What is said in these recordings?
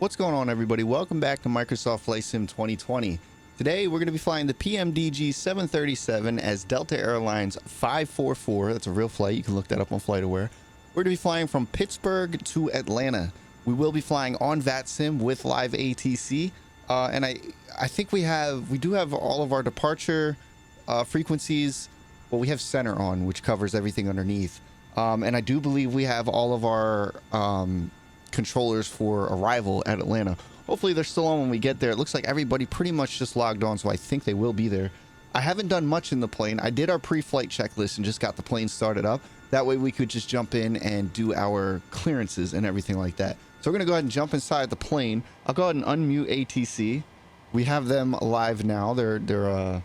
What's going on, everybody? Welcome back to Microsoft Flight Sim 2020. Today we're going to be flying the PMDG 737 as Delta Airlines 544. That's a real flight. You can look that up on FlightAware. We're going to be flying from Pittsburgh to Atlanta. We will be flying on Vatsim with live ATC, and I think we do have all of our departure frequencies. Well, we have center on, which covers everything underneath, and I do believe we have all of our controllers for arrival at Atlanta. Hopefully they're still on when we get there. It looks like everybody pretty much just logged on, so I think they will be there. I haven't done much in the plane. I did our pre-flight checklist and just got the plane started up. That way we could just jump in and do our clearances and everything like that. So we're gonna go ahead and jump inside the plane. I'll go ahead and unmute ATC. We have them live now. They're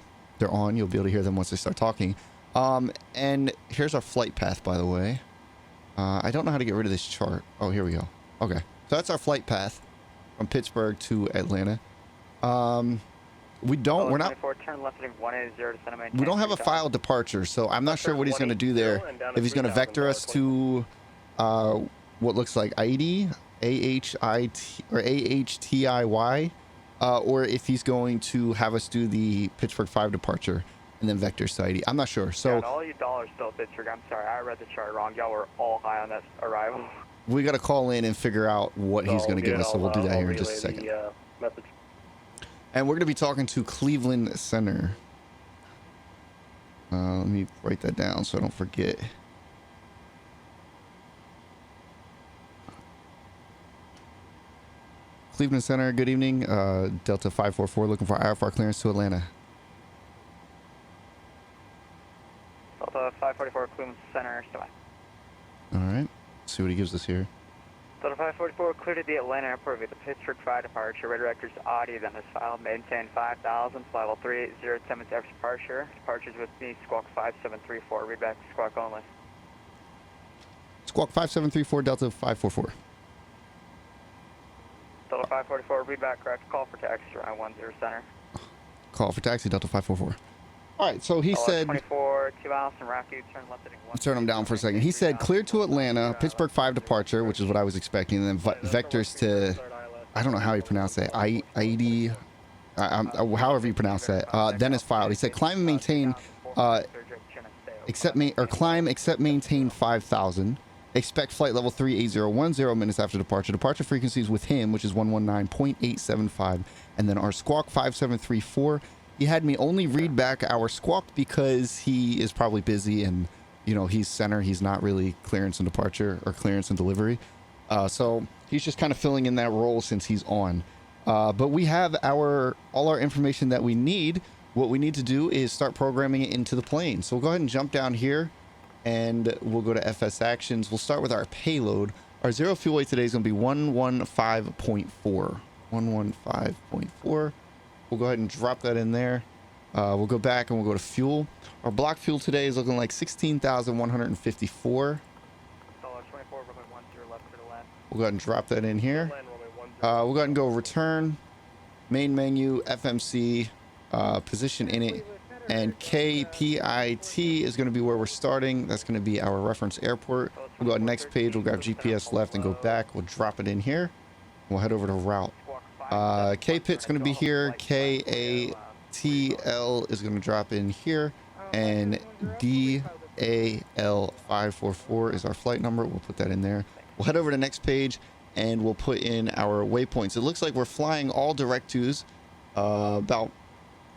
on. You'll be able to hear them once they start talking. And here's our flight path, by the way. I don't know how to get rid of this chart. Oh, here we go. Okay, so that's our flight path from Pittsburgh to Atlanta. We don't have a file departure, so I'm not sure what he's going to do there. If he's going to vector us to what looks like ID, AHIT or AHTIY, or if he's going to have us do the Pittsburgh 5 departure and then vector to ID. I'm not sure. So all you dollars still Pittsburgh. I'm sorry, I read the chart wrong. Y'all were all high on that arrival. We got to call in and figure out what he's going to give us, so we'll do that here in just a second. And we're going to be talking to Cleveland Center. Let me write that down so I don't forget. Cleveland Center, good evening. Delta 544 looking for IFR clearance to Atlanta. Delta 544 Cleveland Center, stand by. All right. See what he gives us here. Delta 544 cleared at the Atlanta airport with the Pittsburgh 5 departure. Red records audio then this file. Maintain 5000, fly level 3807 after departure. Departures with me, squawk 5734. Read back to squawk only. Squawk 5734, Delta 544. Delta 544, read back correct. Call for taxi, around 10 center. Call for taxi, Delta 544. All right, so he said 24, 2 miles from Rocky, turn left heading 1. Turn him down for a second. He said clear to Atlanta, Pittsburgh 5 departure, which is what I was expecting, and then vectors to, I don't know how you pronounce that, ID, however you pronounce that. Then is filed. He said climb and maintain, climb except maintain 5,000. Expect flight level 38010 minutes after departure. Departure frequencies with him, which is 119.875, and then our squawk 5734. He had me only read back our squawk because he is probably busy and, you know, he's center. He's not really clearance and departure or clearance and delivery. So he's just kind of filling in that role since he's on. But we have all our information that we need. What we need to do is start programming it into the plane. So we'll go ahead and jump down here and we'll go to FS actions. We'll start with our payload. Our zero fuel weight today is going to be 115.4. 115.4. We'll go ahead and drop that in there. We'll go back and we'll go to fuel. Our block fuel today is looking like 16,154. We'll go ahead and drop that in here. We'll go ahead and go return, main menu, FMC, position in it, and KPIT is going to be where we're starting. That's going to be our reference airport. We'll go to the next page. We'll grab GPS left and go back. We'll drop it in here. We'll head over to route. KPIT's going to be here. KATL is going to drop in here, and DAL 544 is our flight number. We'll put that in there. We'll head over to the next page and we'll put in our waypoints. It looks like we're flying all direct twos, about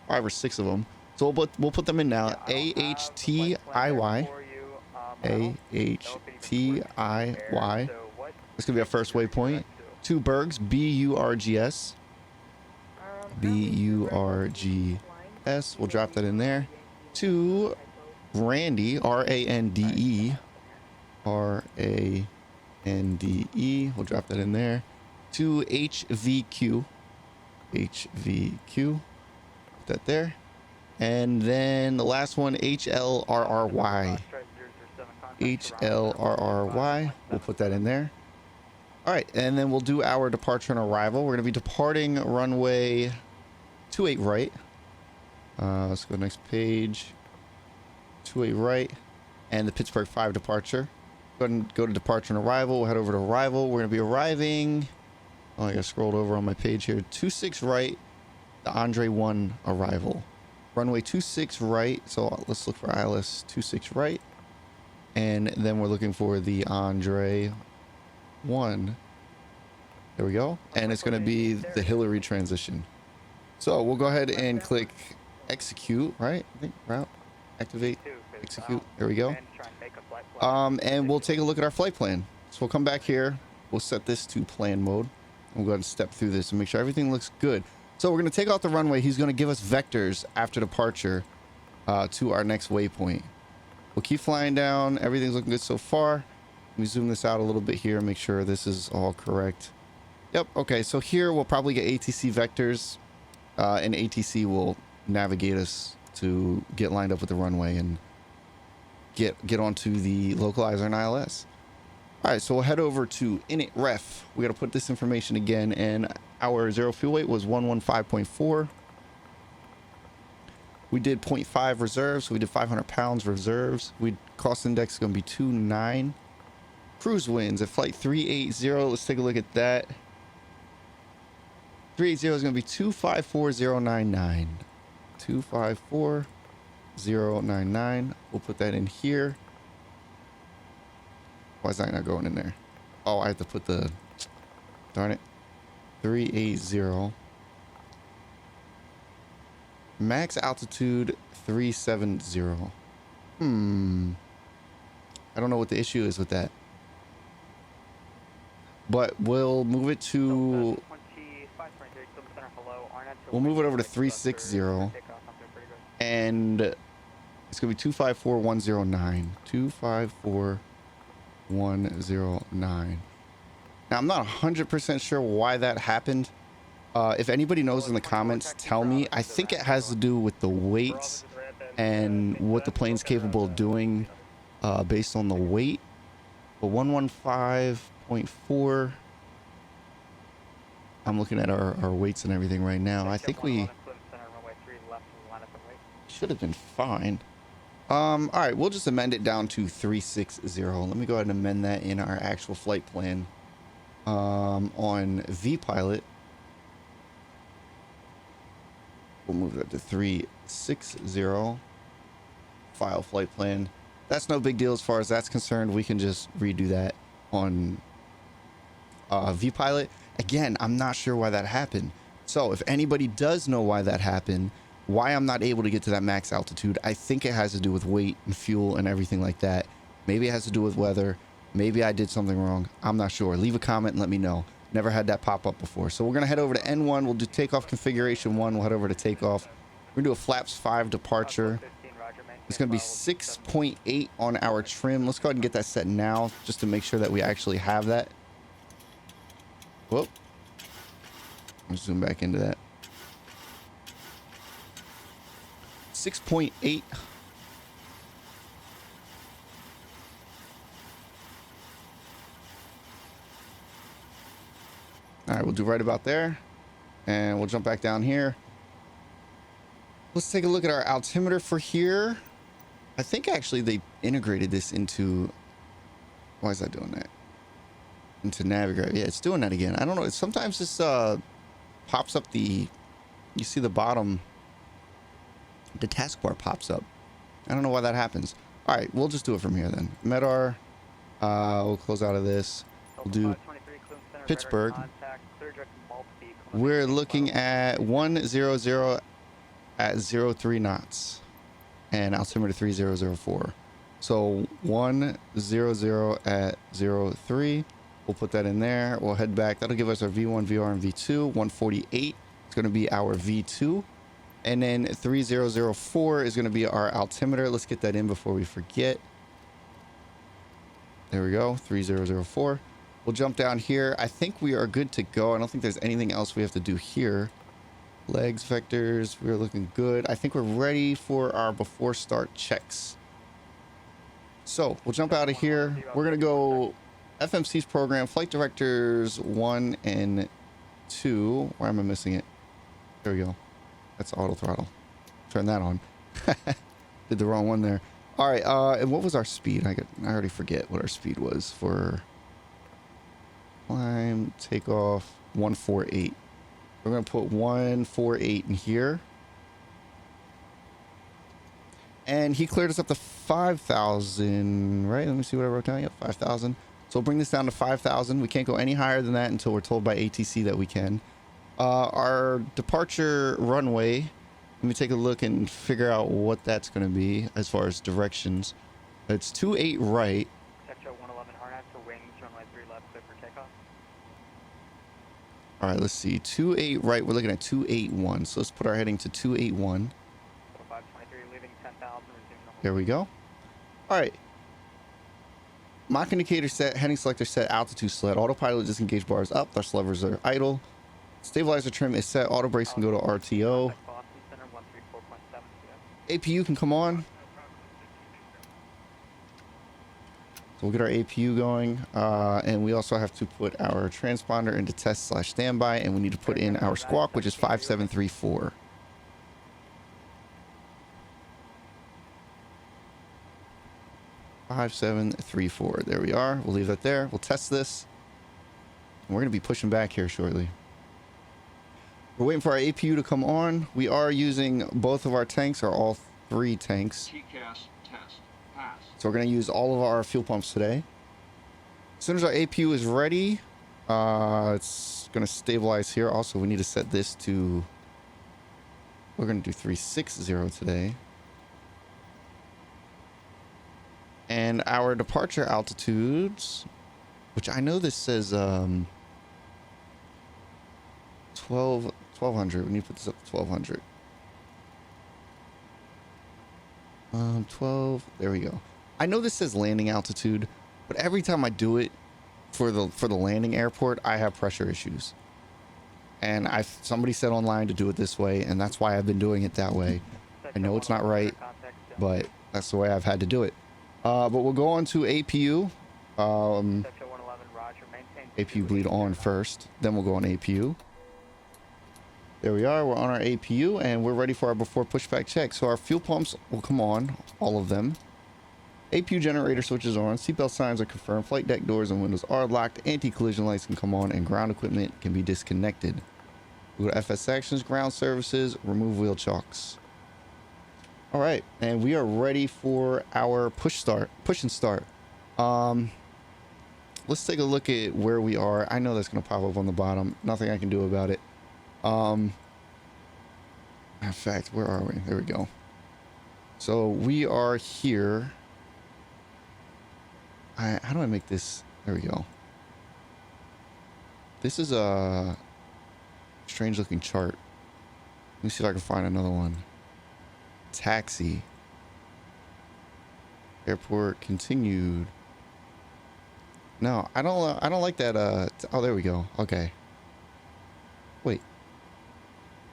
5 or 6 of them. So we'll put them in now. AHTIY, AHTIY. This could be our first waypoint. 2 Bergs, BURGS. BURGS. We'll drop that in there. 2 Randy, RANDE. RANDE. We'll drop that in there. 2 HVQ. HVQ. Put that there. And then the last one, HLRRY. HLRRY. We'll put that in there. All right, and then we'll do our departure and arrival. We're going to be departing runway 28 right. Let's go next page. 28 right, and the Pittsburgh 5 departure. Go ahead and go to departure and arrival. We'll head over to arrival. We're going to be arriving Oh, I got scrolled over on my page here. 26 right, the Andre 1 arrival. Runway 26 right. So let's look for ILS 26 right. And then we're looking for the Andre 1. There we go. And it's going to be the Hillary transition. So we'll go ahead and click execute, right? I think route, activate, execute. There we go. And we'll take a look at our flight plan. So we'll come back here. We'll set this to plan mode. We'll go ahead and step through this and make sure everything looks good. So we're going to take off the runway. He's going to give us vectors after departure to our next waypoint. We'll keep flying down. Everything's looking good so far. Let me zoom this out a little bit here and make sure this is all correct. Yep. Okay. So here we'll probably get ATC vectors, and ATC will navigate us to get lined up with the runway and get onto the localizer and ILS. All right. So we'll head over to init ref. We got to put this information again, and our zero fuel weight was 115.4. We did 0.5 reserves. So we did 500 pounds reserves. Cost index is going to be 2.9. Cruise winds at flight 380. Let's take a look at that. 380 is going to be 254,099. 254,099. We'll put that in here. Why is that not going in there? Oh, I have to put the... Darn it. 380. Max altitude 370. I don't know what the issue is with that. But we'll move it to... We'll move it over to 360. And it's going to be 254,109. 254,109. Now, I'm not 100% sure why that happened. If anybody knows in the comments, tell me. I think it has to do with the weights and what the plane's capable of doing based on the weight. But 115.4. I'm looking at our weights and everything right now. I think we should have been fine. All right, we'll just amend it down to 360. Let me go ahead and amend that in our actual flight plan. On VPilot, we'll move that to 360. File flight plan. That's no big deal as far as that's concerned. We can just redo that on VPilot. Again, I'm not sure why that happened. So if anybody does know why that happened, why I'm not able to get to that max altitude, I think it has to do with weight and fuel and everything like that. Maybe it has to do with weather. Maybe I did something wrong. I'm not sure. Leave a comment and let me know. Never had that pop up before. So we're going to head over to N1. We'll do takeoff configuration 1. We'll head over to takeoff. We're going to do a flaps 5 departure. It's going to be 6.8 on our trim. Let's go ahead and get that set now just to make sure that we actually have that. Whoop. Let's zoom back into that. 6.8. All right, we'll do right about there. And we'll jump back down here. Let's take a look at our altimeter for here. I think actually they integrated this into... Why is that doing that? Into Navigator. Yeah, it's doing that again. I don't know. Sometimes this pops up the... You see the bottom... The taskbar pops up. I don't know why that happens. All right, we'll just do it from here then. Medar. We'll close out of this. We'll do Pittsburgh. We're looking at 100 at 03 knots and altimeter 3004. So 100 at 03. We'll put that in there. We'll head back. That'll give us our V1, VR, and V2. 148. It's going to be our V2. And then 3004 is going to be our altimeter. Let's get that in before we forget. There we go. 3004. We'll jump down here. I think we are good to go. I don't think there's anything else we have to do here. Legs, vectors, we're looking good. I think we're ready for our before start checks. So we'll jump out of here. We're going to go FMC's program, flight directors 1 and 2. Why am I missing it? There we go. That's auto throttle. Turn that on. Did the wrong one there. All right. And what was our speed? I already forget what our speed was for climb, takeoff. 148. We're going to put 148 in here. And he cleared us up to 5,000, right? Let me see what I wrote down. Yep, 5,000. So we'll bring this down to 5,000. We can't go any higher than that until we're told by ATC that we can. Our departure runway, let me take a look and figure out what that's going to be as far as directions. It's 28 right. Sector 111 hard for wings, runway 3 left, clear for takeoff. All right, let's see. 28 right. We're looking at 281. So let's put our heading to 281. 523, leaving 10,000, resume normal. There we go. All right. Mach indicator set, heading selector set, altitude select, autopilot disengage bars up, thrust levers are idle, stabilizer trim is set, auto brakes can go to RTO. APU can come on. So we'll get our APU going, and we also have to put our transponder into test/standby, and we need to put in our squawk, which is 5734. There we are. We'll leave that there. We'll test this. And we're going to be pushing back here shortly. We're waiting for our APU to come on. We are using both of our tanks, or all 3 tanks. TCAS test pass. So we're going to use all of our fuel pumps today. As soon as our APU is ready, it's going to stabilize here. Also, we need to set this to... We're going to do 360 today. And our departure altitudes, which I know this says 1200. We need to put this up to 1200. 12. There we go. I know this says landing altitude, but every time I do it for the landing airport, I have pressure issues. And somebody said online to do it this way, and that's why I've been doing it that way. I know it's not right, but that's the way I've had to do it. But we'll go on to APU. APU bleed on first, then we'll go on APU. There we are. We're on our APU, and we're ready for our before pushback check. So our fuel pumps will come on, all of them. APU generator switches on. Seatbelt signs are confirmed. Flight deck doors and windows are locked. Anti-collision lights can come on, and ground equipment can be disconnected. We go to FS sections, ground services, remove wheel chocks. All right, and we are ready for our push and start. Let's take a look at where we are. I know that's going to pop up on the bottom. Nothing I can do about it. In fact, where are we? There we go. So we are here. How do I make this? There we go. This is a strange looking chart. Let me see if I can find another one. Taxi. Airport continued. No, I don't like that. Oh, there we go. Okay. Wait.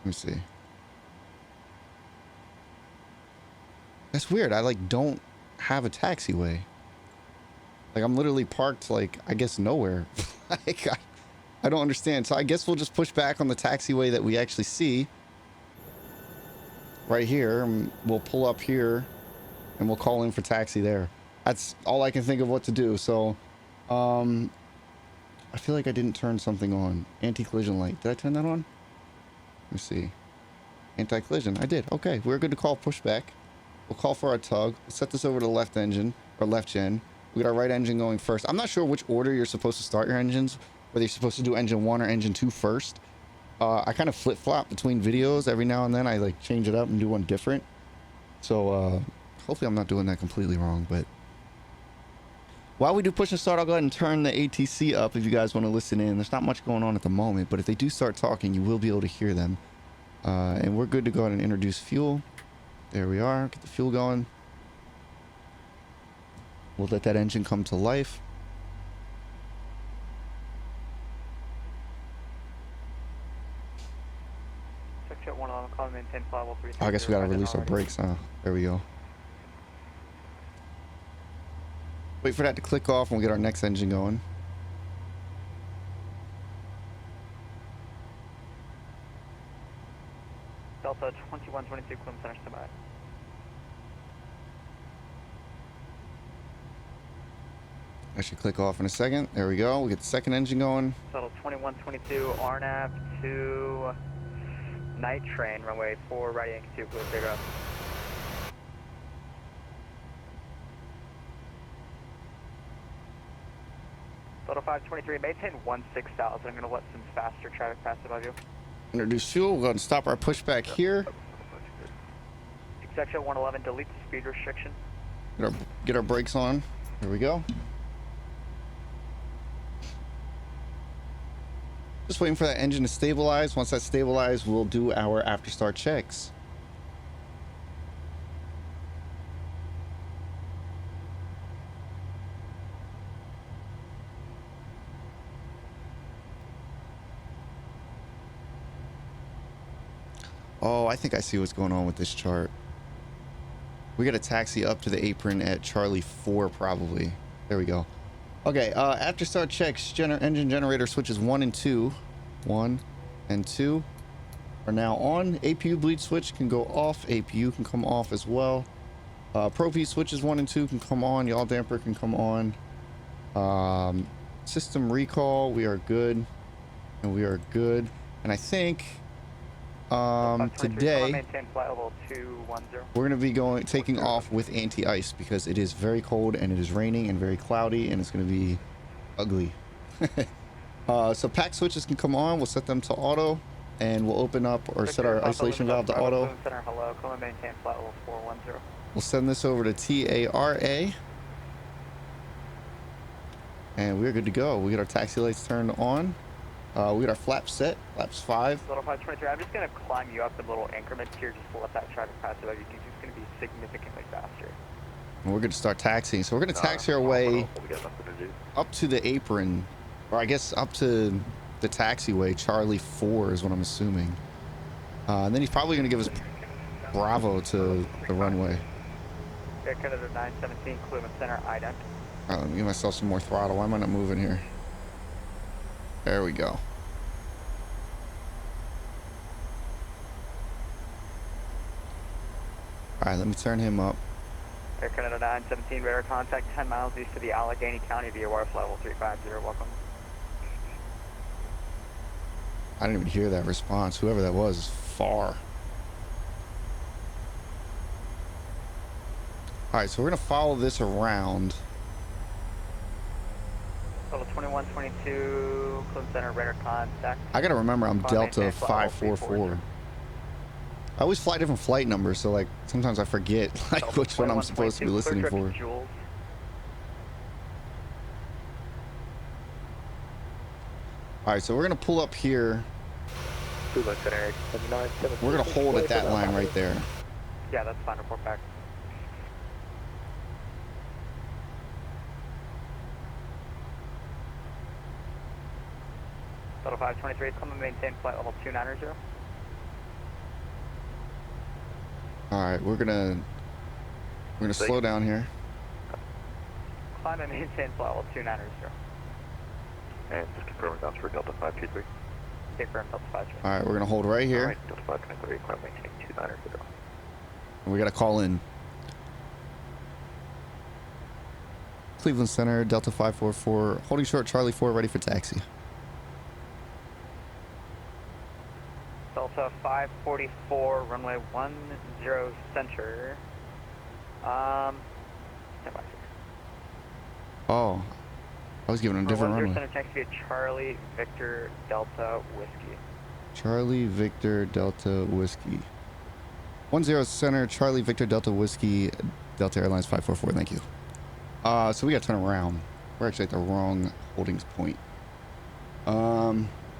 Let me see. That's weird. I don't have a taxiway. I'm literally parked I guess nowhere. I don't understand. So I guess we'll just push back on the taxiway that we actually see. Right here, and we'll pull up here and we'll call in for taxi there. That's all I can think of what to do. So I feel like I didn't turn something on. Anti-collision light. Did I turn that on? Let me see. Anti-collision. I did. Okay, we're good to call pushback. We'll call for our tug. We'll set this over to left engine, or left gen. We got our right engine going first. I'm not sure which order you're supposed to start your engines, whether you're supposed to do engine 1 or engine 2 first. I kind of flip-flop between videos. Every now and then I change it up and do one different. So hopefully I'm not doing that completely wrong. But while we do push and start, I'll go ahead and turn the ATC up if you guys want to listen in. There's not much going on at the moment, but if they do start talking, you will be able to hear them. And we're good to go ahead and introduce fuel. There we are. Get the fuel going. We'll let that engine come to life. I guess we gotta release our brakes, huh? There we go. Wait for that to click off and we'll get our next engine going. Delta 2122, Clinton Center, standby. That should click off in a second. There we go. We get the second engine going. Shuttle 2122 RNAV to night train, runway 4, right Yankee 2, blue big up. Shuttle 523, maintain 16,000. I'm going to let some faster traffic pass above you. Introduce fuel. We'll go ahead and stop our pushback here. Section 111, delete the speed restriction. Get our brakes on. Here we go. Just waiting for that engine to stabilize. Once that stabilizes, we'll do our after start checks. Oh, I think I see what's going on with this chart. We got a taxi up to the apron at Charlie 4 probably. There we go. Okay, after start checks, engine generator switches 1 and 2. 1 and 2 are now on. APU bleed switch can go off. APU can come off as well. Pro-P switches 1 and 2 can come on. Yaw damper can come on. System recall, we are good. And we are good. And I think today we're going to be taking off with anti-ice because it is very cold and it is raining and very cloudy and it's going to be ugly. So pack switches can come on. We'll set them to auto and we'll open up or set our isolation valve to auto. We'll send this over to TARA and we're good to go. We get our taxi lights turned on. We got our flap set, Lapse 5. Little 523, I'm just going to climb you up in little increments here just to let that traffic pass above you because it's going to be significantly faster. And we're going to start taxiing. So we're going to taxi our way up to the apron, or I guess up to the taxiway. Charlie 4 is what I'm assuming. And then he's probably going to give us Bravo to the runway. Air Canada 917, Cleveland Center, ident. All right, let me give myself some more throttle. Why am I not moving here? There we go. All right, let me turn him up. Air Canada 917, radar contact 10 miles east of the Allegheny County via WRF level 350. Welcome. I didn't even hear that response. Whoever that was is far. All right, so we're gonna follow this around. Level 2122, Cleveland Center, radar contact. I gotta remember I'm Delta 544. I always fly different flight numbers, so like sometimes I forget like which one I'm supposed to be listening for. All right, so we're gonna pull up here. We're gonna hold at that line right there. Yeah, that's fine. Report back. Total 523, come and maintain flight level 290. All right, we're gonna slow down here. Climb and maintain flight level 290. And just confirming that's for Delta 523. Confirm Delta 523. All right, we're gonna hold right here. All right, Delta 523, climb maintain 290. And we gotta call in. Cleveland Center, Delta 544, holding short, Charlie 4, ready for taxi. Delta 544, runway 10 center. Oh, I was given a different runway. Center taxi to Charlie Victor Delta Whiskey. Charlie Victor Delta Whiskey. 10 center, Charlie Victor Delta Whiskey, Delta Airlines 544. Thank you. So we gotta turn around. We're actually at the wrong holdings point.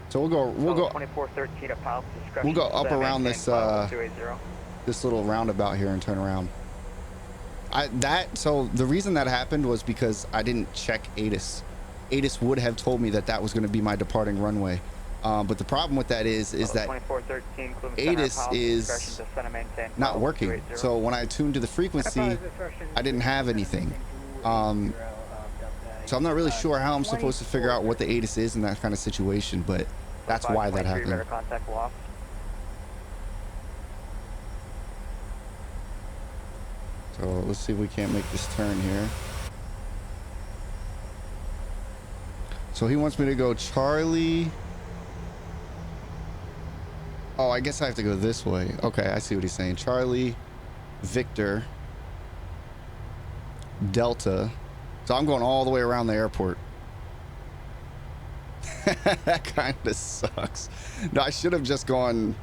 So we'll go 2413 at pilot's discretion. We'll go up around this this little roundabout here and turn around. So the reason that happened was because I didn't check ATIS. ATIS would have told me that that was going to be my departing runway. But the problem with that is that ATIS is not working. So when I tuned to the frequency, I didn't have anything. So I'm not really sure how I'm supposed to figure out what the ATIS is in that kind of situation, but that's why that happened. So let's see if we can't make this turn here. So he wants me to go Charlie. Oh, I guess I have to go this way. Okay, I see what he's saying. Charlie, Victor, Delta. So I'm going all the way around the airport. That kind of sucks. No, I should have just gone.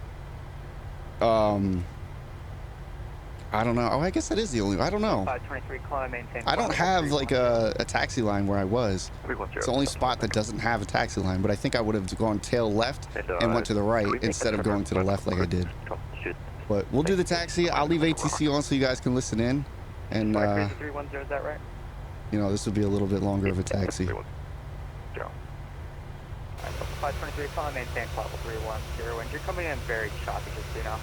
I don't know. Oh, I guess that is the only. I don't know. 523, climb, maintain. I don't have like a taxi line where I was. It's the only spot that doesn't have a taxi line, but I think I would have gone tail left and went to the right instead of going to the left like I did. But we'll do the taxi. I'll leave ATC on so you guys can listen in. And, 310, is that right? you know, this would be a little bit longer of a taxi. 523, climb, maintain, level 310. And you're coming in very choppy, just so you know.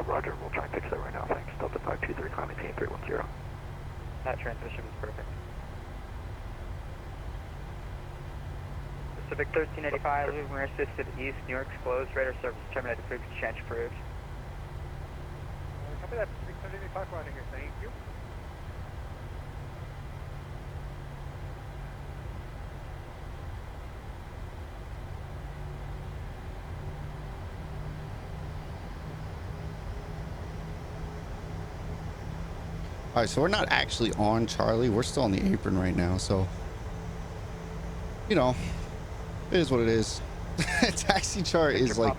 Roger, we'll try and fix that right now. Thanks. Delta 523, climb maintain 310. That transmission was perfect. Pacific 1385, moving assisted east, New York's closed, radar service terminated, frequency change approved. Copy that, Pacific 1385 routing here, thank you. All right, so we're not actually on Charlie. We're still on the apron right now. So, you know, it is what it is. Taxi chart is like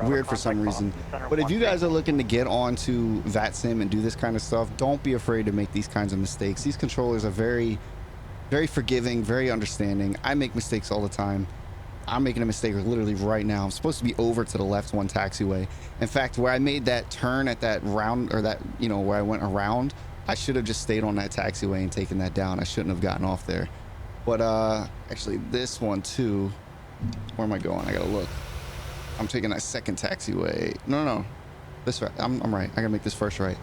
weird for some reason. But if you guys are looking to get onto Vatsim and do this kind of stuff, don't be afraid to make these kinds of mistakes. These controllers are very, very forgiving, very understanding. I make mistakes all the time. I'm making a mistake literally right now. I'm supposed to be over to the left one taxiway. In fact, where I made that turn at that round, or that, you know, where I went around, I should have just stayed on that taxiway and taken that down. I shouldn't have gotten off there. But actually this one too, where am I going? I gotta look. I'm taking that second taxiway. No, this right. I'm right. I gotta make this first right.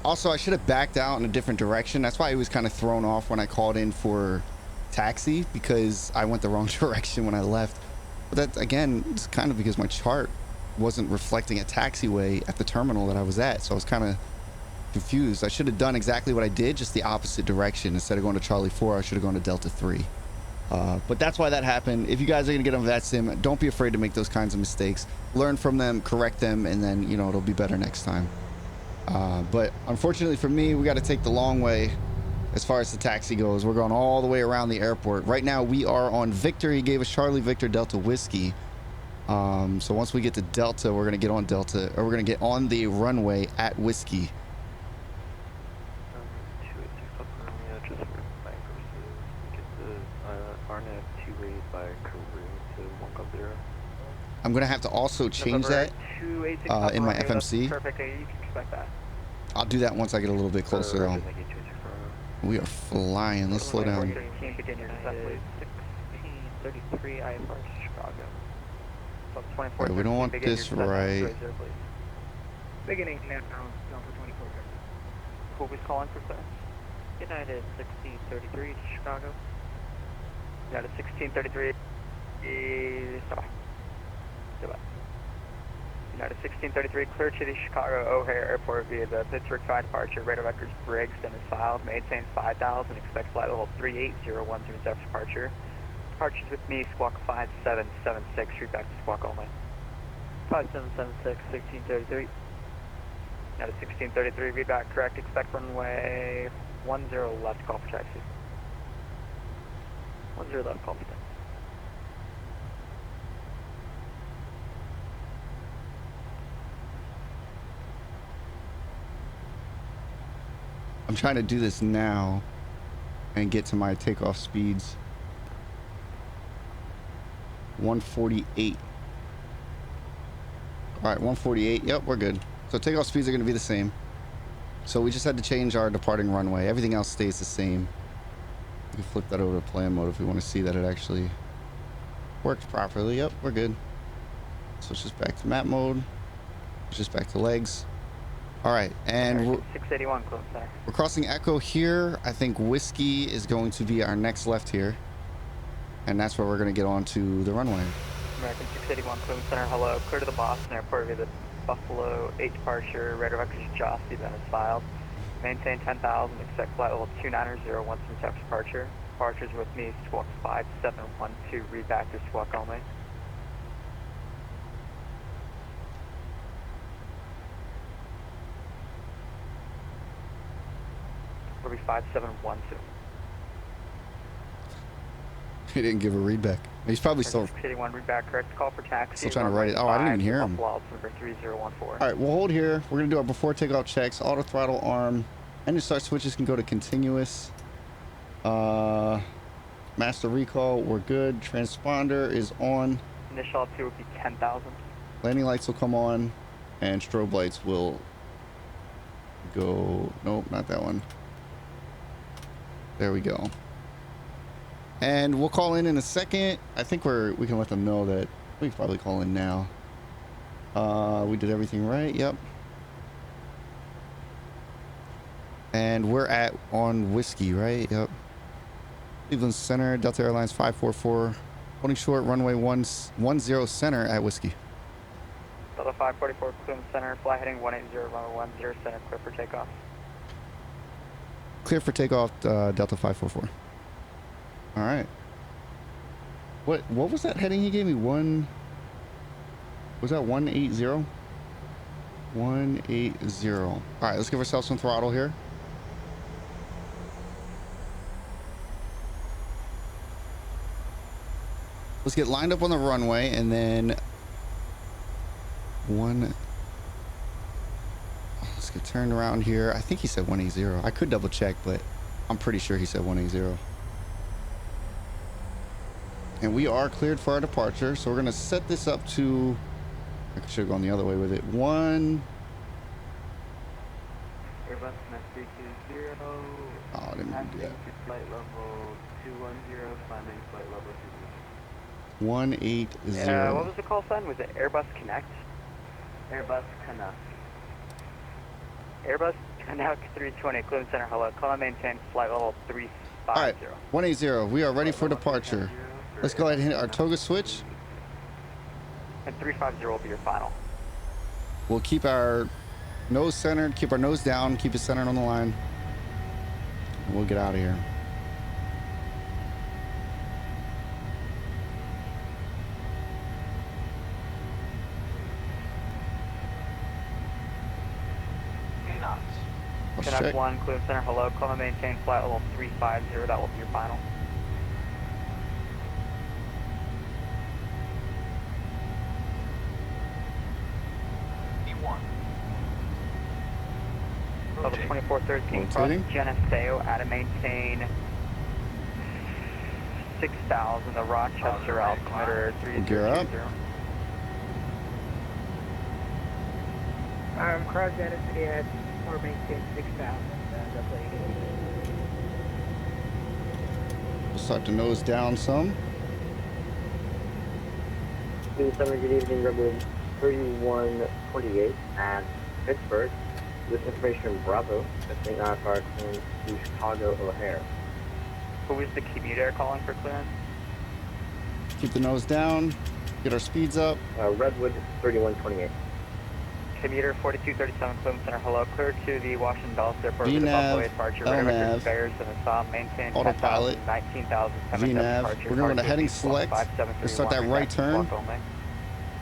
Also, I should have backed out in a different direction. That's why I was kind of thrown off when I called in for taxi, because I went the wrong direction when I left. But that, again, it's kind of because my chart wasn't reflecting a taxiway at the terminal that I was at, so I was kind of confused. I should have done exactly what I did, just the opposite direction. Instead of going to Charlie 4, I should have gone to Delta 3. But that's why that happened. If you guys are gonna get on Vatsim, don't be afraid to make those kinds of mistakes. Learn from them, correct them, and then, you know, it'll be better next time. But unfortunately for me, we got to take the long way as far as the taxi goes. We're going all the way around the airport. Right now we are on Victor. He gave us Charlie Victor Delta Whiskey. So once we get to Delta, we're gonna get on Delta, or we're gonna get on the runway at Whiskey. 286 up Romeo, just for my purposes. Get the RNAV 28 by Korea to 150. I'm gonna have to also change that in my FMC. Perfect, you can expect that. I'll do that once I get a little bit closer though. Thank you, 264. We are flying. Let's slow down. 1633 IFR Chicago. Right, we don't want this right. Beginning now, down for 24. Who was calling for sir? United 1633 to Chicago. United 1633. United 1633, clear to the Chicago O'Hare Airport via the Pittsburgh 5 departure. Radar records Briggs and is filed. Maintain 5000. Expect flight level 38010 after departure. Departures with me, squawk 5776. Street back to squawk only. 5776, 1633. United 1633, read back correct. Expect runway 10 left, call for taxi. 10 left, call for taxi. I'm trying to do this now and get to my takeoff speeds. 148. All right, 148. Yep, we're good. So takeoff speeds are going to be the same. So we just had to change our departing runway. Everything else stays the same. We can flip that over to plan mode if we want to see that it actually worked properly. Yep, we're good. So it's just back to map mode. It's just back to legs. All right, and we're 681 close there. We're crossing Echo here. I think Whiskey is going to be our next left here. And that's where we're going to get on to the runway. American 681 Cleveland Center, hello. Clear to the Boston Airport via the Buffalo 8 departure, radar vectors Jossie, then is filed. Maintain 10,000, expect flight level 290 once from steps departure. Departures with me, squawk 5712, read back to squawk only. Will be 5712. He didn't give a read back. He's probably still 81 read back, correct call for taxi. still trying to write it. Oh, I didn't even hear him. Buffalo, number 3014. All right, we'll hold here. We're gonna do our before takeoff checks. Auto throttle arm. Engine start switches can go to continuous. Master recall, we're good. Transponder is on. Initial altitude would be 10,000. Landing lights will come on, and strobe lights will go. Nope, not that one. There we go. And we'll call in a second. I think we can let them know that we can probably call in now. We did everything right. Yep. And we're on Whiskey, right? Yep. Cleveland Center, Delta Airlines 544. Holding short, runway 10 center at Whiskey. Delta 544, Cleveland Center, fly heading 180, runway 10 center, clear for takeoff. Clear for takeoff, Delta 544. All right. What was that heading he gave me? Was that 180? 180. All right, let's give ourselves some throttle here. Let's get lined up on the runway and then let's get turned around here. I think he said 180. I could double check, but I'm pretty sure he said 180. And we are cleared for our departure, so we're gonna set this up to, I should have gone the other way with it. Airbus domestic 20. Oh, I didn't mean to do that. Flight level 210, climbing flight level 2. 180. What was the call sign? Was it Airbus Connect? Airbus Connect. Airbus Connect 320, Cleveland Center, hello. Call and maintain flight level 350. All right, 180. We are ready for departure. Let's go ahead and hit our toga switch. And 350 will be your final. We'll keep our nose centered, keep our nose down, keep it centered on the line. And we'll get out of here. Let's Connect check. 1, Cleveland Center, hello. Call and maintain flight level 350. That will be your final. Level 2413, cross Rotating. Geneseo at a maintain 6,000, the Rochester altimeter Gear up. 3020. Cross Geneseo at or maintain 6,000. We'll start to nose down some. Cleveland Center, good evening, Rebel 3128 at Pittsburgh. This information Bravo, testing IFR clearance to Chicago O'Hare. Who is the commuter calling for clearance? Keep the nose down. Get our speeds up. Redwood 3128. Commuter 4237, Cleveland Center, hello. Clear to the Washington Dulles Airport with the VNav, Buffalo departure. Radar LNav, vectors spares and the stop. Maintain autopilot, 10,000, 19,000, VNav. We're going to heading select. Let's start that right turn.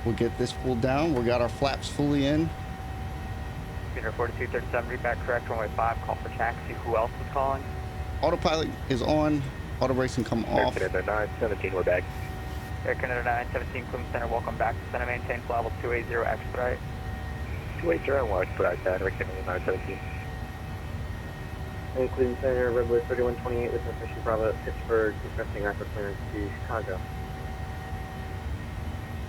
We'll get this pulled down. We got our flaps fully in. Commuter 4237, read back correct, runway 5, call for taxi. Who else is calling? Autopilot is on. Auto brakes can come off. Air Canada 917, we're back. Air Canada 917, Cleveland Center, welcome back to center. Maintain flight level 280, expedite. 280, we'll expedite that, Air Canada 917. And Cleveland Center, Redwood 3128 with information Bravo at Pittsburgh, requesting IFR clearance to Chicago.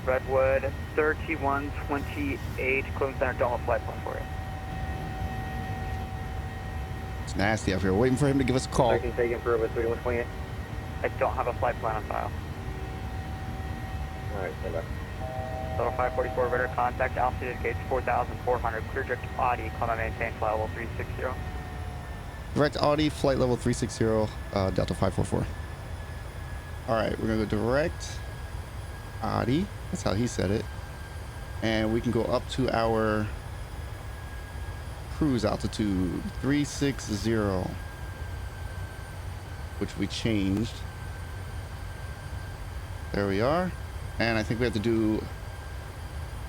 Redwood 3128, Cleveland Center, don't have flight plan for you. It's nasty up here. Waiting for him to give us a call. Second taken for Redwood 3128. I don't have a flight plan on file. Alright, stand by. Total 544, radar contact, altitude indicates 4,400, clear direct Audi, climb and maintain flight level 360. Direct Audi, flight level 360, Delta 544. All right, we're gonna go direct Audi. That's how he said it. And we can go up to our cruise altitude 360, which we changed. There we are. And I think we have to do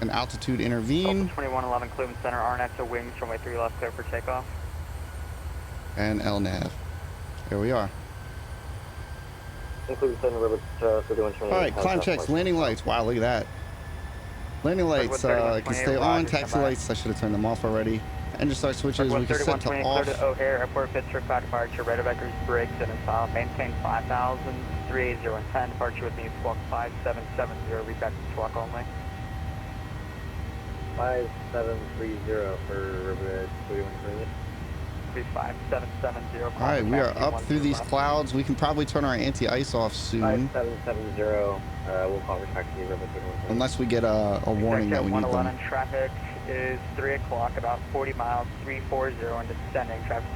an altitude intervene. 2111 Cleveland Center, RNF to wings, runway 3 left, clear for takeoff. And LNAV. There we are. Include 7 River for doing 28. All right, climb checks, landing lights. Wow, look at that. Landing lights can stay on. Taxi lights, I should have turned them off already. Engine start switches, we can set to off. Clear to O'Hare Airport, Pittsburgh, 5 departure, radar vectors, brakes, and install. Maintain 5,000, 380 and 10. Departure with me, squawk 5770, read back to squawk only. 5730 for River 3128. 5770. All right, we are up through these clouds. We can probably turn our anti-ice off soon. 5770, we'll call taxi River 3128. Unless we get a warning that we need them. 111 traffic is 3 o'clock, about 40 miles, 340 and descending. Traffic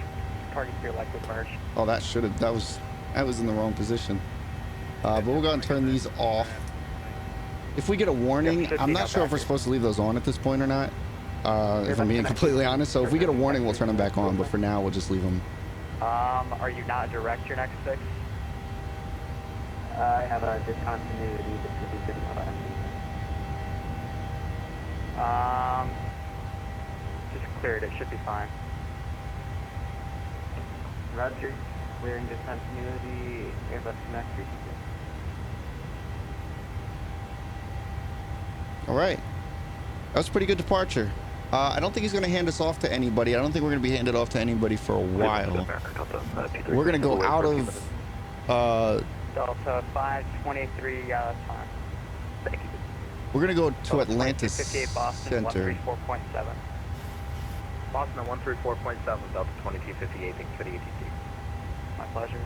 target to your likely merge. Oh, that should have, that was in the wrong position. But we'll go ahead and turn these off. If we get a warning, I'm not sure if we're supposed to leave those on at this point or not. If I'm being completely honest. So if we get a warning, we'll turn them back on. But for now, we'll just leave them. Are you not direct your next fix? I have a discontinuity that should be good enough. Just cleared. It should be fine. Roger. Clearing discontinuity. Airbus Connect. All right. That was a pretty good departure. I don't think he's going to hand us off to anybody. I don't think we're going to be handed off to anybody for a while. We're going to go out of... Delta 523 time. Thank you. We're going to go to Atlanta 58 Boston, Center. 134.7. Boston at 134.7, Delta 2258, thanks for the ATC. My pleasure.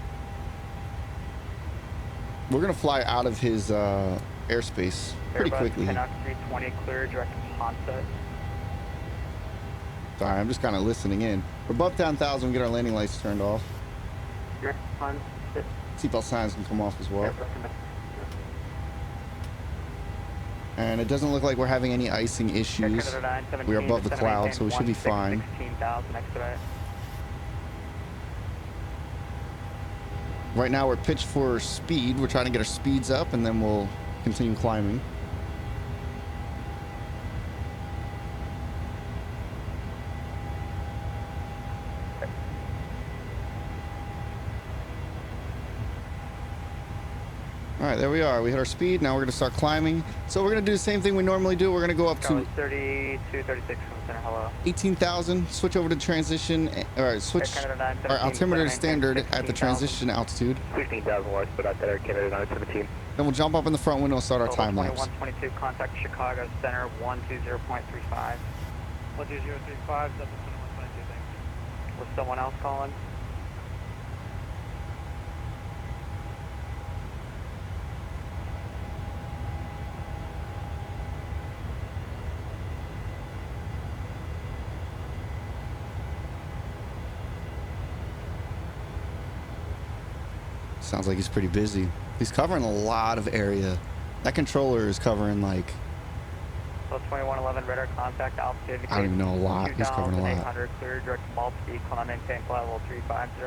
We're going to fly out of his airspace pretty quickly. Canuck 320 clear, direct to Ponset. Sorry, I'm just kind of listening in. We're above 10,000. We get our landing lights turned off. Direct to Ponset. Seatbelt signs can come off as well. And it doesn't look like we're having any icing issues. We're above the clouds, so we should be fine. 16,000 expedite. Right now we're pitched for speed. We're trying to get our speeds up, and then we'll continue climbing. All right, there we are. We hit our speed. Now we're going to start climbing. So we're going to do the same thing we normally do. We're going to go up to 3236 from center. Hello. 18,000. Switch over to transition, or switch our altimeter to standard at the transition altitude. 16,000 watts, but out there, Canada 917. Then we'll jump up in the front window and start our time lapse. 2122, contact Chicago Center 120.35. 12035, Delta 2122, thanks. Was someone else calling? Sounds like he's pretty busy. He's covering a lot of area. That controller is covering like... Plus 2111 radar contact altitude. I don't even know a lot. He's covering a lot. 2,800 clear direct to Maltby, climb maintain flight level 350.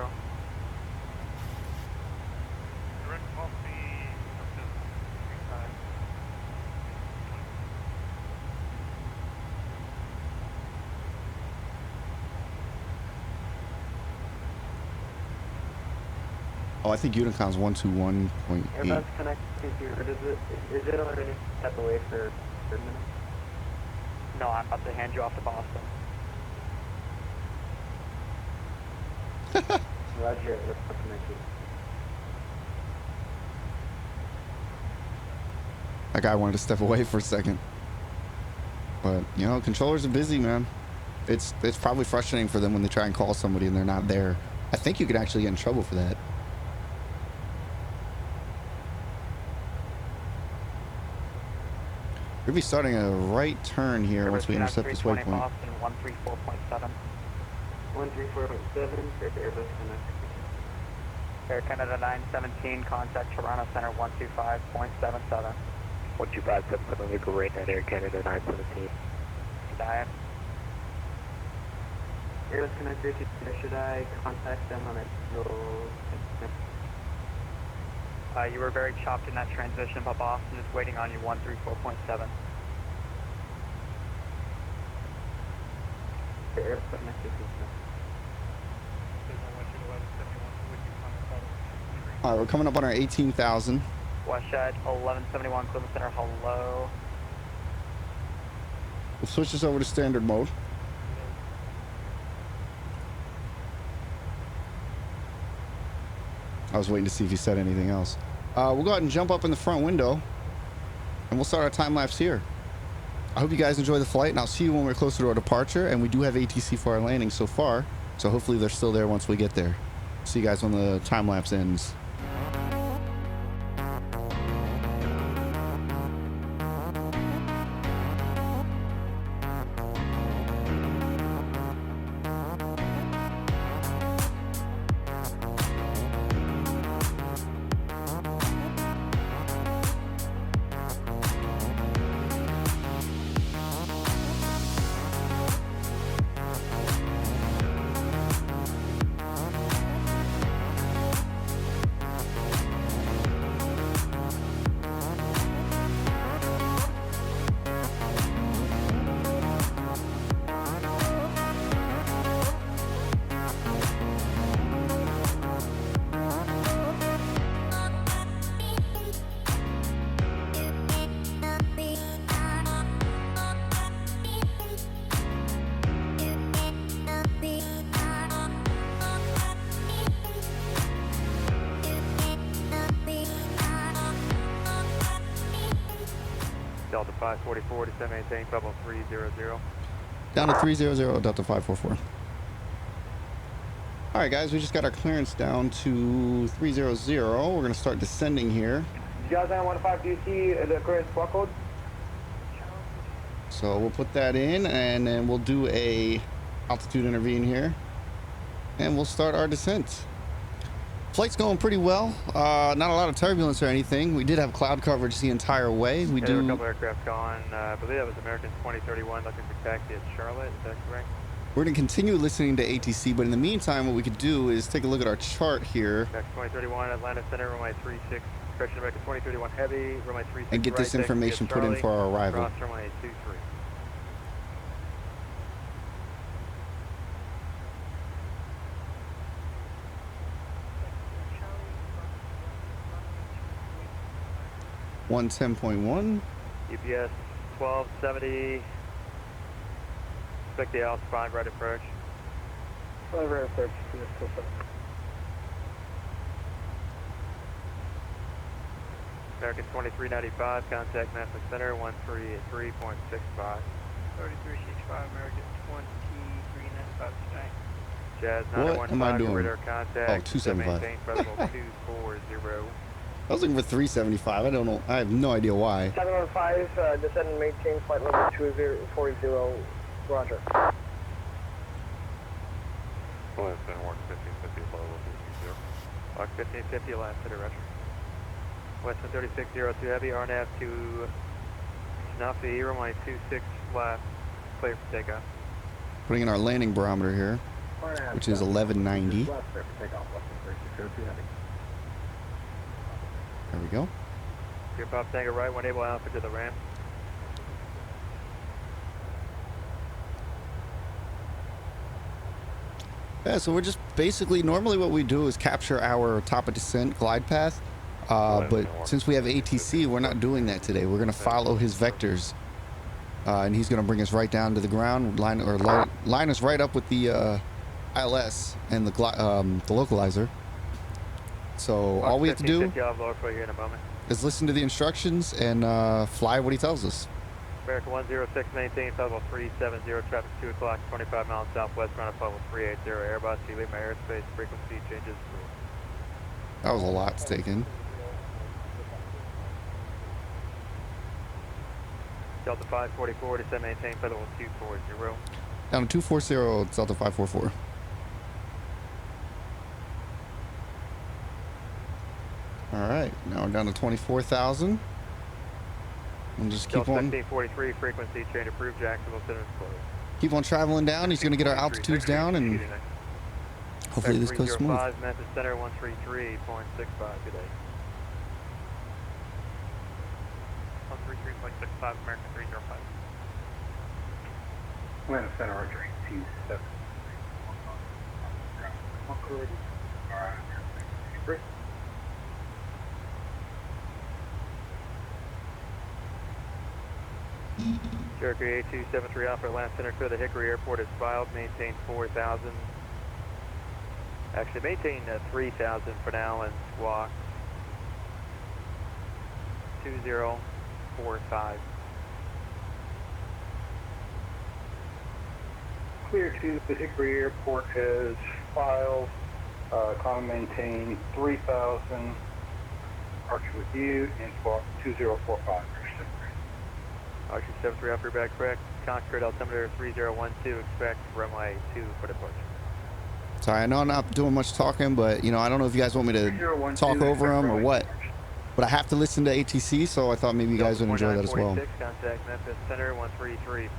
Direct Maltby, up to 35. Oh, I think Unicon's 121.8. Airbus Connect is it already step away for a minute? No, I'm about to hand you off to Boston. Roger, let's connect you. That guy wanted to step away for a second. But, you know, controllers are busy, man. It's probably frustrating for them when they try and call somebody and they're not there. I think you could actually get in trouble for that. We'll be starting a right turn here once we intercept this waypoint. Boston 134.7. 134.7, Airbus Connect. Air Canada 917, contact Toronto Center 125.77. 1257, Columbia, great at Air Canada 917. Diane. Air connected, should I contact them on it? You were very chopped in that transition, but Boston is waiting on you 134.7. Air connected. All right, we're coming up on our 18,000. Westside 1171 Cleveland Center, hello. We'll switch this over to standard mode. I was waiting to see if he said anything else. We'll go ahead and jump up in the front window and we'll start our time lapse here. I hope you guys enjoy the flight, and I'll see you when we're closer to our departure. And we do have ATC for our landing so far, so hopefully they're still there once we get there. See you guys when the time lapse ends. Delta 544 to 718, bubble 300. Down to 300, Delta 544. All right, guys, we just got our clearance down to 300. We're going to start descending here. Jazz 915, do you see the current squawk code? So we'll put that in, and then we'll do a altitude intervene here, and we'll start our descent. Flight's going pretty well. Not a lot of turbulence or anything. We did have cloud coverage the entire way. We There were a do. couple aircraft gone. I believe that was American 2031 looking for taxi at Charlotte. Is that correct? We're going to continue listening to ATC, but in the meantime, what we could do is take a look at our chart here American 2031 Atlanta Center, runway 36. Correction, American 2031 heavy, runway 36. and get this right, information taxi put at in Charlie, for our arrival. Cross runway 23. One 10.1. UPS 1270. Expect the Alpha 5 right approach. Over approach. American 2395, contact Memphis Center 133.65. 3365 American 2395 today. Jazz What am I 915, doing? radar contact. Oh, 275. Maintain federal 240. I was looking for 375. I don't know. I have no idea why. 715, descend and maintain flight level 2040, roger. Well, it's been work 1550 low, 0. Lock 1550, last center, roger. Western 3602 heavy, RNAV to Snuffy, runway 26 left, clear for takeoff. Putting in our landing barometer here, which is 1190. There we go. Your pop tango right, 1 able alpha to the ramp. Yeah, so we're just basically, normally what we do is capture our top of descent glide path. But since we have ATC, we're not doing that today. We're going to follow his vectors. And he's going to bring us right down to the ground, line us right up with the ILS and the localizer. So all we have to do is listen to the instructions and fly what he tells us. American 106, maintain level 370, traffic 2 o'clock, 25 miles southwest, ground up level 380, Airbus, you leave my airspace, frequency changes. That was a lot to take in. Delta 544, descend, maintain level 240. Down to 240, it's Delta 544. All right, now we're down to 24,000. We'll just keep Delta on 1543, frequency change approved, Jacksonville Center is closed. keep on traveling down. He's gonna get our altitudes down, and hopefully this goes smooth. 305, Memphis Center 133.65 today. 133.65, American 305. Atlanta Center, Archer 27. Cherokee 8273 Alpha, Atlanta Center, clear the Hickory Airport is filed, maintain 4,000. Actually, maintain 3,000 for now and squawk 2045. Clear to the Hickory Airport has filed. Climb maintain 3,000. Archer with you and squawk 2045. Archer 73 Alpha, back correct. Concord altimeter 3012, expect runway 2 for departure. Sorry, I know I'm not doing much talking, but you know, I don't know if you guys want me to talk over him or what. But I have to listen to ATC, so I thought maybe you guys would enjoy that as well. Contact Memphis Center 133.65.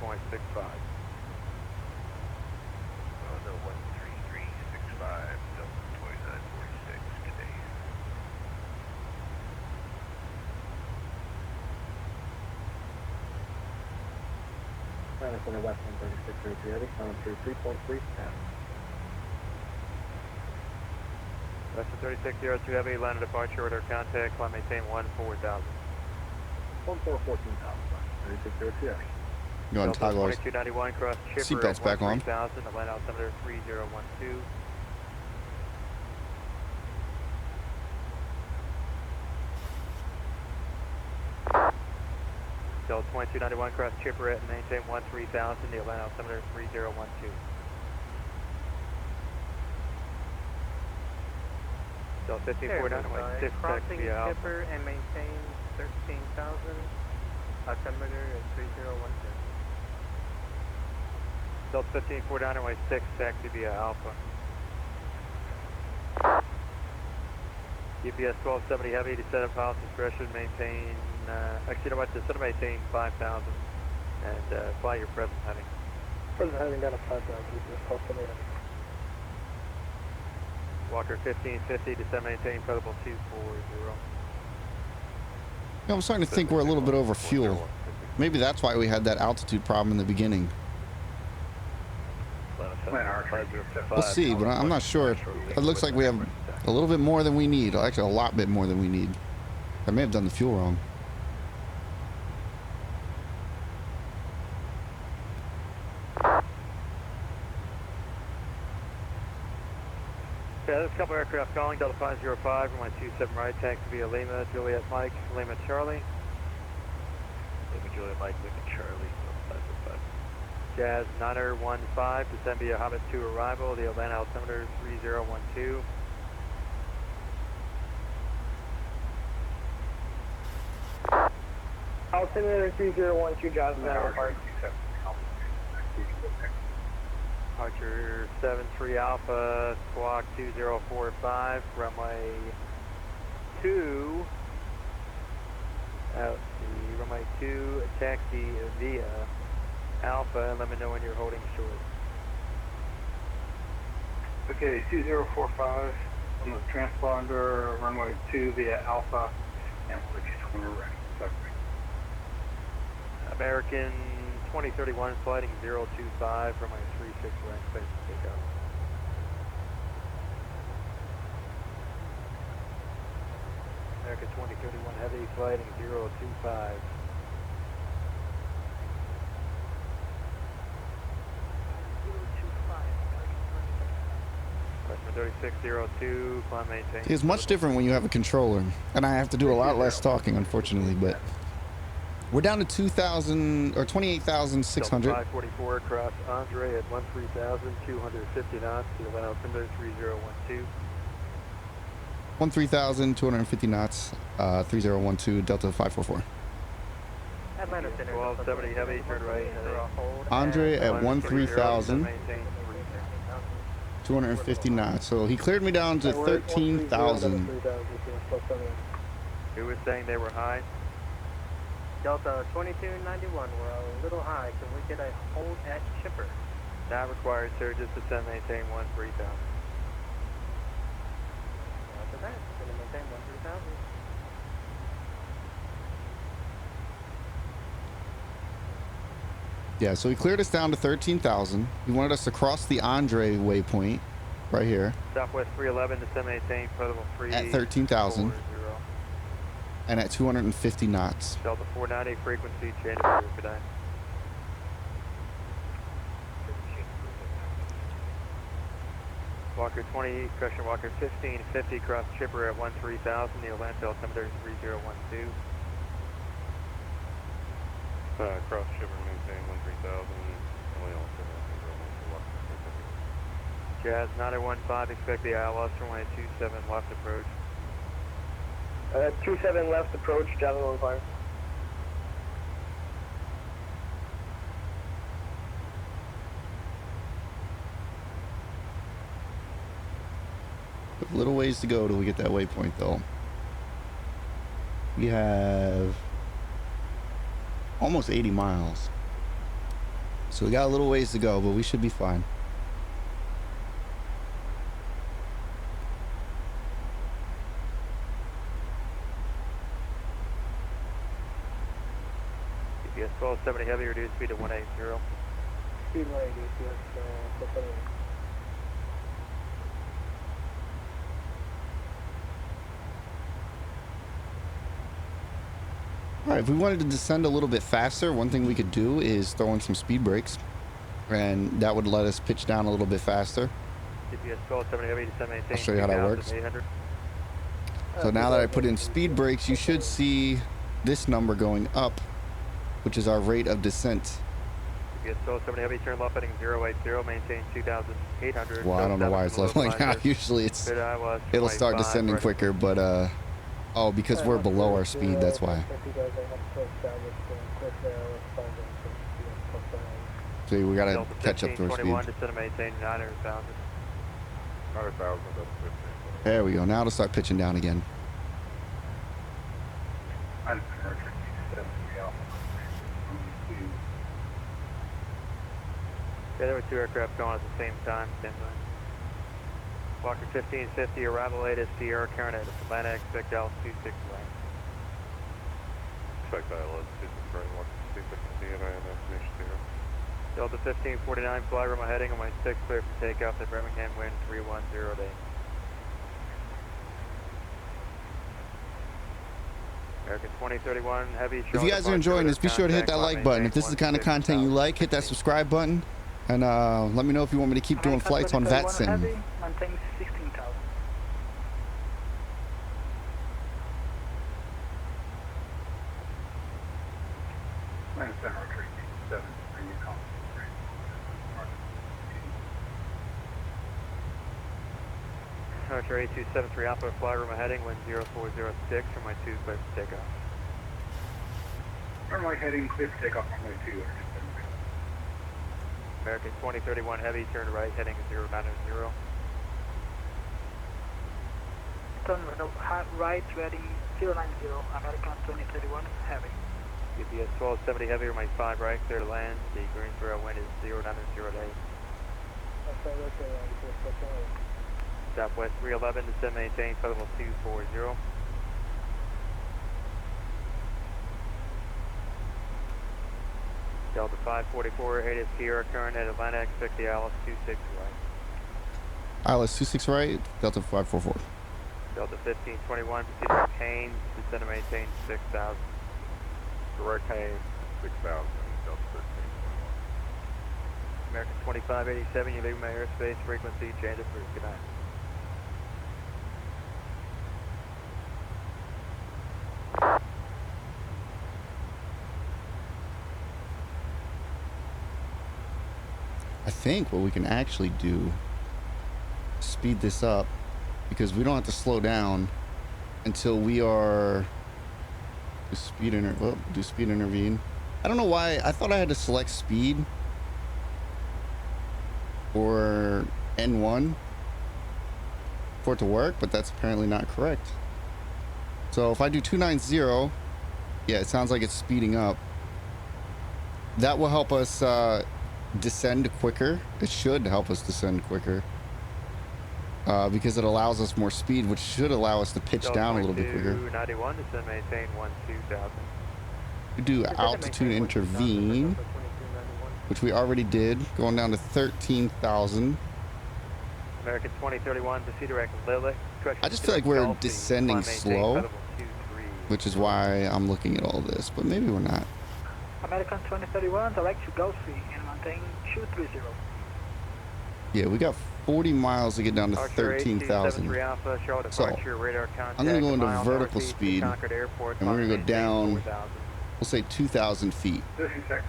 Atlanta Center West 136 heavy, climb through 3.3 Western 3602 heavy, Atlanta departure order, contact, climb maintain 14,000. 14,000, 3602 heavy. Go on, toggle ours. 2291, cross chipper Seatbelts back on. 3000, Atlanta altimeter 3012. Delta 2291, cross chipper and maintain 13,000, the Atlanta altimeter 3012. Delta 1549, 6 crossing via Alpha. chipper and maintain 13,000. Altimeter is 3012. Delta 1549, 6 taxi via Alpha. UPS 1270 heavy, descent of pilot's discretion, maintain, actually you know what, descent of maintain 5,000 and fly your present heading. Present heading down to 5,000, UPS 1270 heavy. Walker 1550, descent maintain, credible 240. You know, I'm starting to think we're a little bit over fuel. Maybe that's why we had that altitude problem in the beginning. We'll see, but I'm not sure. It looks like we have a little bit more than we need. Actually, a lot bit more than we need. I may have done the fuel wrong. Okay, there's a couple aircraft calling, Delta 505, runway 27 right, taxi via Lima, Juliet Mike, Lima Charlie. Lima Juliet Mike, Lima Charlie, 505. Jazz 915, descend via Hobbit 2 arrival, the Atlanta altimeter 3012. Altimeter 3012, Jazz 915. Archer 73 Alpha, squawk 2045, runway 2, runway 2, taxi via Alpha, and let me know when you're holding short. Okay, 2045 on the transponder, runway 2 via Alpha, and we'll let you know when we're ready. American 2031 sliding 025, runway 36 rank space to take out. American 2031 heavy sliding 025. Western 3602, climb maintain. It's much different when you have a controller, and I have to do a lot less talking, unfortunately, but we're down to 2,000 or 28,600. 544 across Andre at 13,250 knots, the Atlanta altimeter 3012. 13,250 knots, 3012, Delta 544. Atlanta Center. 1270 heavy, turn right. Andre at 13,000. 250 knots. So he cleared me down to 13,000. Who was saying they were high? Delta 2291, we're a little high. Can we get a hold at Chipper? Not required, sir. Just descend, maintain 13,000. After that, going to maintain 13,000. Yeah, so he cleared us down to 13,000. He wanted us to cross the Andre waypoint right here Southwest 311, descend, maintain, level 3. at 13,000 and at 250 knots. Delta 490, frequency change of good night. Walker 20, question Walker 1550, cross Chipper at 13,000, the Atlanta altimeter 3012. Cross Chipper, maintain 13,000, and we also have Jazz 9015, expect the ILS runway 27 left approach. 27 left approach, Java 15. A little ways to go till we get that waypoint though. We have almost 80 miles. So we got a little ways to go, but we should be fine. GPS 1270 heavy, reduced speed to 180. Speed 180, yes, All right, if we wanted to descend a little bit faster, one thing we could do is throw in some speed brakes, and that would let us pitch down a little bit faster. GPS 1270 heavy, descend, maintain. I'll show you how that works. So now that I put in speed brakes, you should see this number going up, which is our rate of descent. GPS 1270 heavy, turn left heading 080, maintain 2,800. Well, I don't know why it's leveling out. Usually it'll start descending quicker, but oh, because we're below our speed, that's why. So we gotta catch up to our speed. There we go. Now to start pitching down again. Yeah, there were two aircraft going at the same time. Walker 1550, arrival latest Sierra current at Atlanta, expect Dallas 26 right. Expect ILS 26 right, Walker 1550, and I am destination 0. Delta 1549, fly room heading on my 6, clear for takeoff at Birmingham, wind 310 day. American 2031, heavy. If you guys are enjoying this, be sure to hit that like button. If this is the kind of content you like, hit that subscribe button. And let me know if you want me to keep doing flights on Vatsim. Maintain 16,000. Minus 10 retreat, 7, bring you calm. Archer 8273 Alpha, fly room heading, wind 0406, from my 2, clear for takeoff. Runway heading, clear for takeoff, runway 2. American 2031 heavy, turn right, heading 090. Turn right, ready 090, American 2031 heavy. GPS 1270 heavy, runway 5 right, clear to land. The Greensboro wind is 090 day. Southwest 311, descend, maintain, level 240. Delta 544, 8 Sierra current at Atlanta, expect the ILS 26 right. ILS 26 right, Delta 544. Delta 1521, proceed to Haynes, descend and maintain 6,000. Direct Haynes, 6,000, Delta 1321. American 2587, you leave my airspace, frequency, change it for good night. I think what we can actually do is speed this up, because we don't have to slow down until we are do speed intervene. I don't know why I thought I had to select speed or N1 for it to work, but that's apparently not correct. So if I do 290 Yeah, it sounds like it's speeding up. That will help us descend quicker. It should help us descend quicker. Because it allows us more speed, which should allow us to pitch down a little bit quicker. 91, descend maintain 12,000. We do altitude intervene, which we already did, going down to 13,000. American 2031, proceed direct Lilith. I just feel like we're descending slow, which is why I'm looking at all this, but maybe we're not. American 2031, direct to Gulf Sea and maintain 230. Yeah, we got 40 miles to get down to 13,000. So I'm going to go into vertical speed, and we're going to go down, we'll say 2,000 feet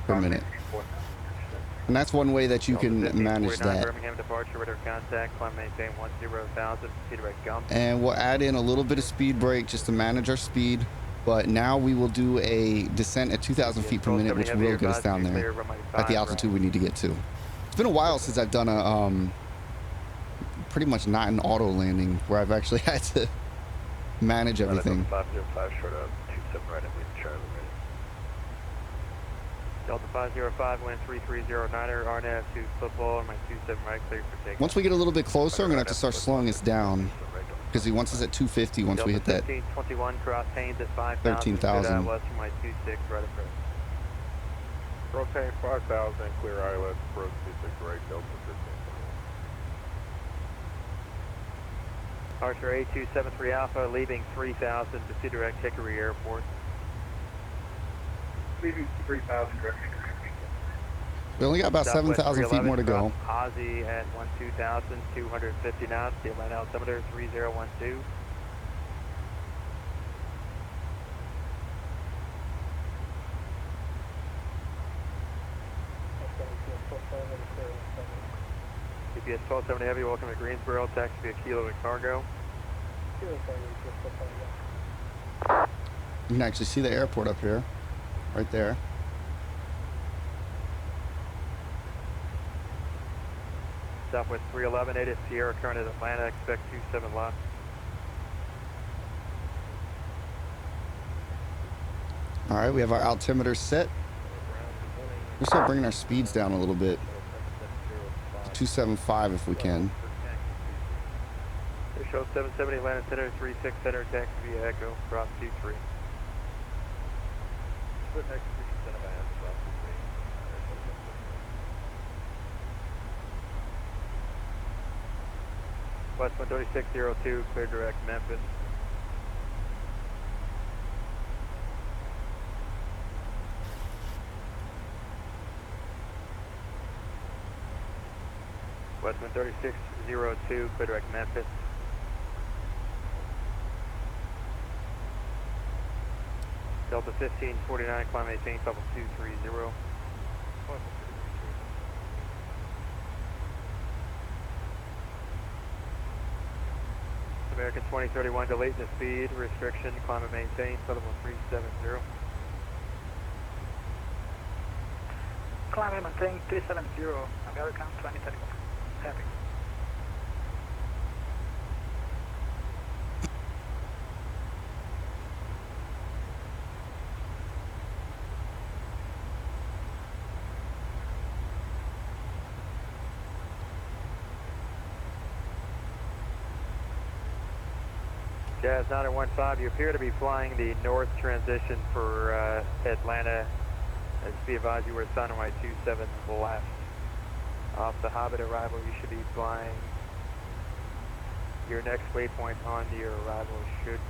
per minute. And that's one way that you can manage that. And we'll add in a little bit of speed brake just to manage our speed. But now we will do a descent at 2,000 feet per minute, which will get us down there at the altitude we need to get to. It's been a while since I've done a pretty much not an auto landing where I've actually had to manage everything. 505 short up, 27 right, and with Charlie ready. Delta 505, wind 3309er, RNAV to football, and my 27 right, clear for takeoff. Once we get a little bit closer, I'm going to have to start slowing us down because he wants us at 250 once we hit that 13,000. West from my 26 right approach. Rotate 5,000, clear islet, approach 26 right, Delta 15. Archer 8273 Alpha, leaving 3000, proceed direct Hickory Airport. Leaving 3,000 direct. We only got about 7,000 feet more to go. Ozzy at 12,250 knots, the Atlanta altimeter 3012. GPS 1270 Heavy, welcome to Greensboro, taxi via Kilo and cargo. You can actually see the airport up here, right there. Southwest 311, 8 at Sierra, current at Atlanta, expect 27 lots. All right, we have our altimeter set. We'll start bringing our speeds down a little bit. 275 if we can. Show 770 Atlanta Center, 36 Center, taxi via Echo, drop 23. West 13602, clear direct Memphis. West 13602, clear direct Memphis. Delta 1549, climb 18, level 230. American 2031, delete the speed restriction, climb and maintain, level 370. Climb and maintain 370, American 2031. Happy. Jazz 915, you appear to be flying the north transition for Atlanta. As be advised, you were assigned on my 27 left. Off the Hobbit arrival, you should be flying. Your next waypoint on your arrival should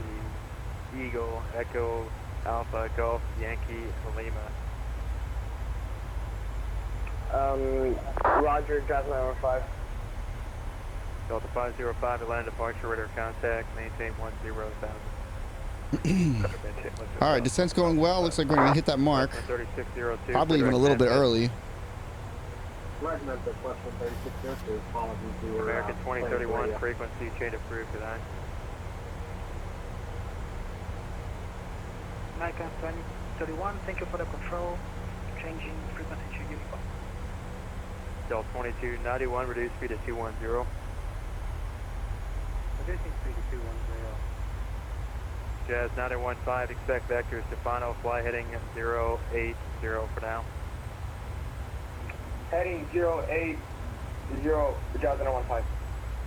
be Eagle, Echo, Alpha, Golf, Yankee, Lima. Roger, Jazz 915. Delta 505, Atlanta departure, radar contact, maintain 10,000. All right, descent's going well. Looks like we're going to hit that mark. 3602. Probably even a little bit early. American 2031, frequency change approved today. American 2031, thank you for the control. Changing frequency to uniform. Delta 2291, reduce speed to 210. Reducing speed to 210. Jazz 915, expect vector Stefano, fly heading 080 for now. Heading 080, Jazz 915.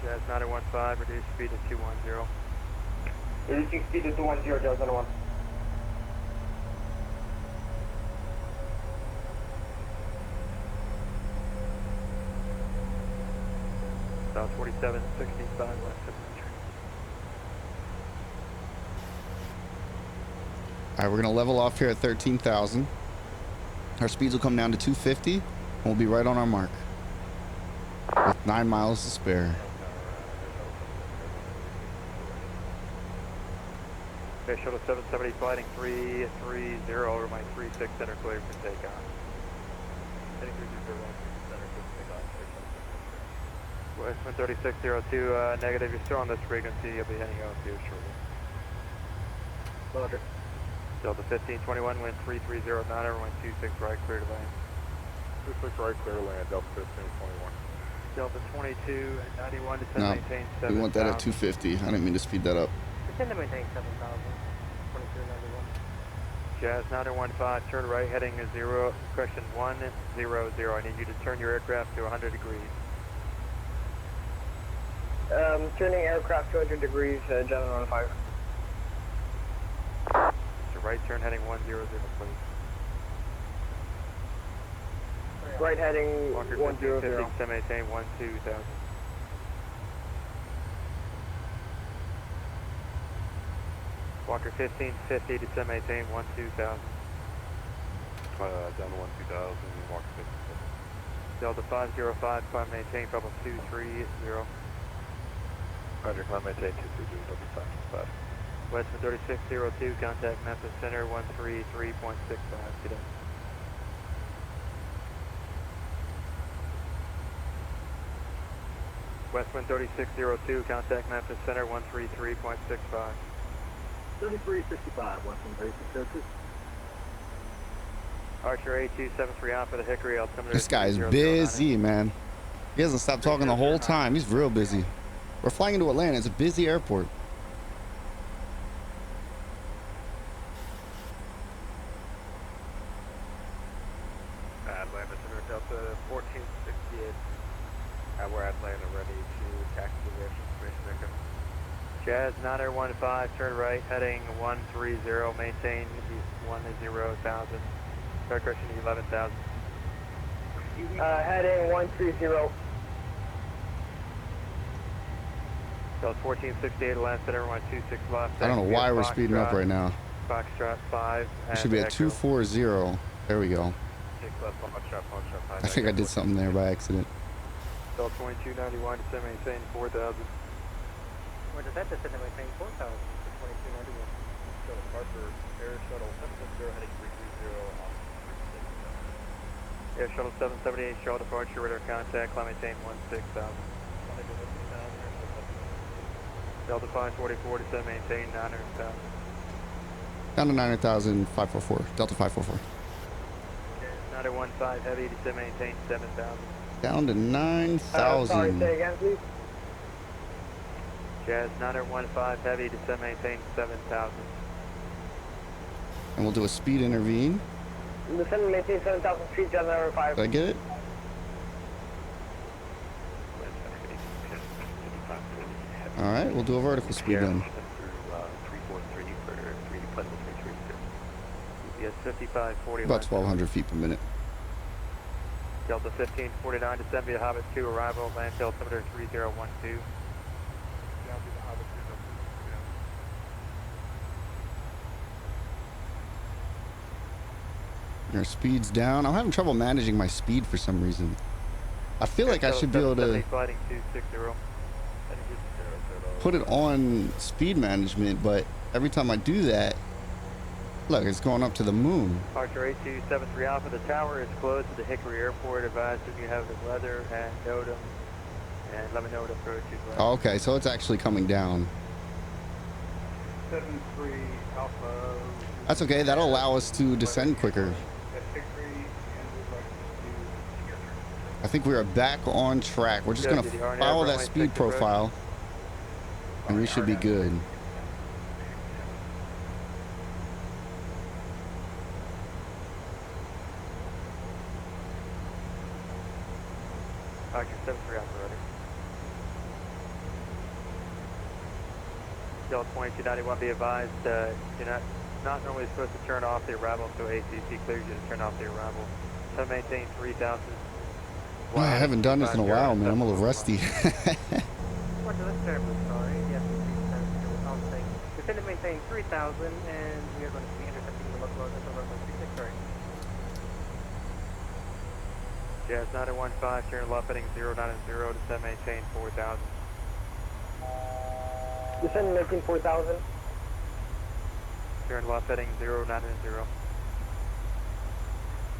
Jazz 915, reduce speed to 210. Reducing speed to 210, Jazz 915. South 4765 left of All right, we're gonna level off here at 13,000. Our speeds will come down to 250, and we'll be right on our mark with 9 miles to spare. Okay, shuttle 770 flighting 330 over my 36 center clear for takeoff. Heading 320 center for takeoff. West 13602, negative, you're still on this frequency, you'll be heading out to shortly. Roger. Delta 1521, wind 330 knot, everyone 26 right, clear to land. 26 right, clear to land, Delta 1521. Delta 22 and 91, descend, No, maintain 7,000. we want that at 250. I didn't mean to speed that up. Descend to maintain 7,000. 2291. Jazz 915, turn right, heading 0, correction 100. I need you to turn your aircraft to 100 degrees. Turning aircraft 200 degrees, Jazz 915. So right turn heading 100, please. Right heading Walker 100. 1550, descend, maintain 12,000. Walker 1550, descend, maintain 12,000. Down to 12000, Walker 1550. Delta 505, climb maintain, Papa 230. Roger, climb maintain 230, Delta 5. Western 3602, contact Memphis Center 133.65, get in. Westwind 3602, contact Memphis Center 133.65. 3365, Western 3602. Archer A273 Alpha, the Hickory altimeter. This guy is 3009. busy, man. He hasn't stopped talking the whole time. He's real busy. We're flying into Atlanta. It's a busy airport. Atlanta Center, Delta 1468. We're at Atlanta, ready to taxi the information echo. Jazz 9015, turn right, heading 130, maintain 10,000. Start correction 11,000. Heading 130. Delta 1468, Atlanta Center 126 left. I don't know why we're speeding up right now. Foxtrot 5. We should be at 240. There we go. 6 left, Foxtrot 5. I think I did something there by accident. Delta 2291, descend, maintain 4,000. Where did that descend to maintain 4,000 for 2291? So Parker, Air Shuttle 770 heading 330 on Air Shuttle 778, shuttle departure, radar contact, climb maintain 16,000. Delta 544, descend, maintain 900,000. Down to 900,544. Delta 544. 9015, heavy, descend, maintain 7,000. Down to Sorry, 9,000. say again, please. Jazz 9015, heavy, descend, maintain 7,000. And we'll do a speed intervene. Descend and maintain 7,000 feet, Jazz 915. Did I get it? All right, we'll do a vertical speed then. 343 for 3 Pleasant 332. Yes, 5540. About 1,200 feet per minute. Delta 1549, descend via Hobbit 2, arrival, land altimeter 3012. Our speed's down. I'm having trouble managing my speed for some reason. I feel like I should be able to Fighting 260. put it on speed management, but every time I do that, look, it's going up to the moon. Archer 8273 Alpha, the tower is closed to the Hickory Airport. Advise if you have the weather and NOTAM, and let me know what approach you'd like. Oh, okay, so it's actually coming down. 73 Alpha. That's okay. That'll allow us to descend quicker. I think we are back on track. We're just going to follow that speed profile, and we should be good. 73 Alpha ready. Delta 2291, be advised, you're not normally supposed to turn off the arrival, so ACC clears you to turn off the arrival. So maintain 3000. Oh, I haven't done this in a while, man. I'm a little rusty. Roger, that's terribly sorry. Yes, we're going to maintain 3000 and we are going to be intercepting the local at runway 36, sorry. Jazz 915, turn left heading 090, descend maintain 4000. Descend maintain 4000. Turn left heading 090.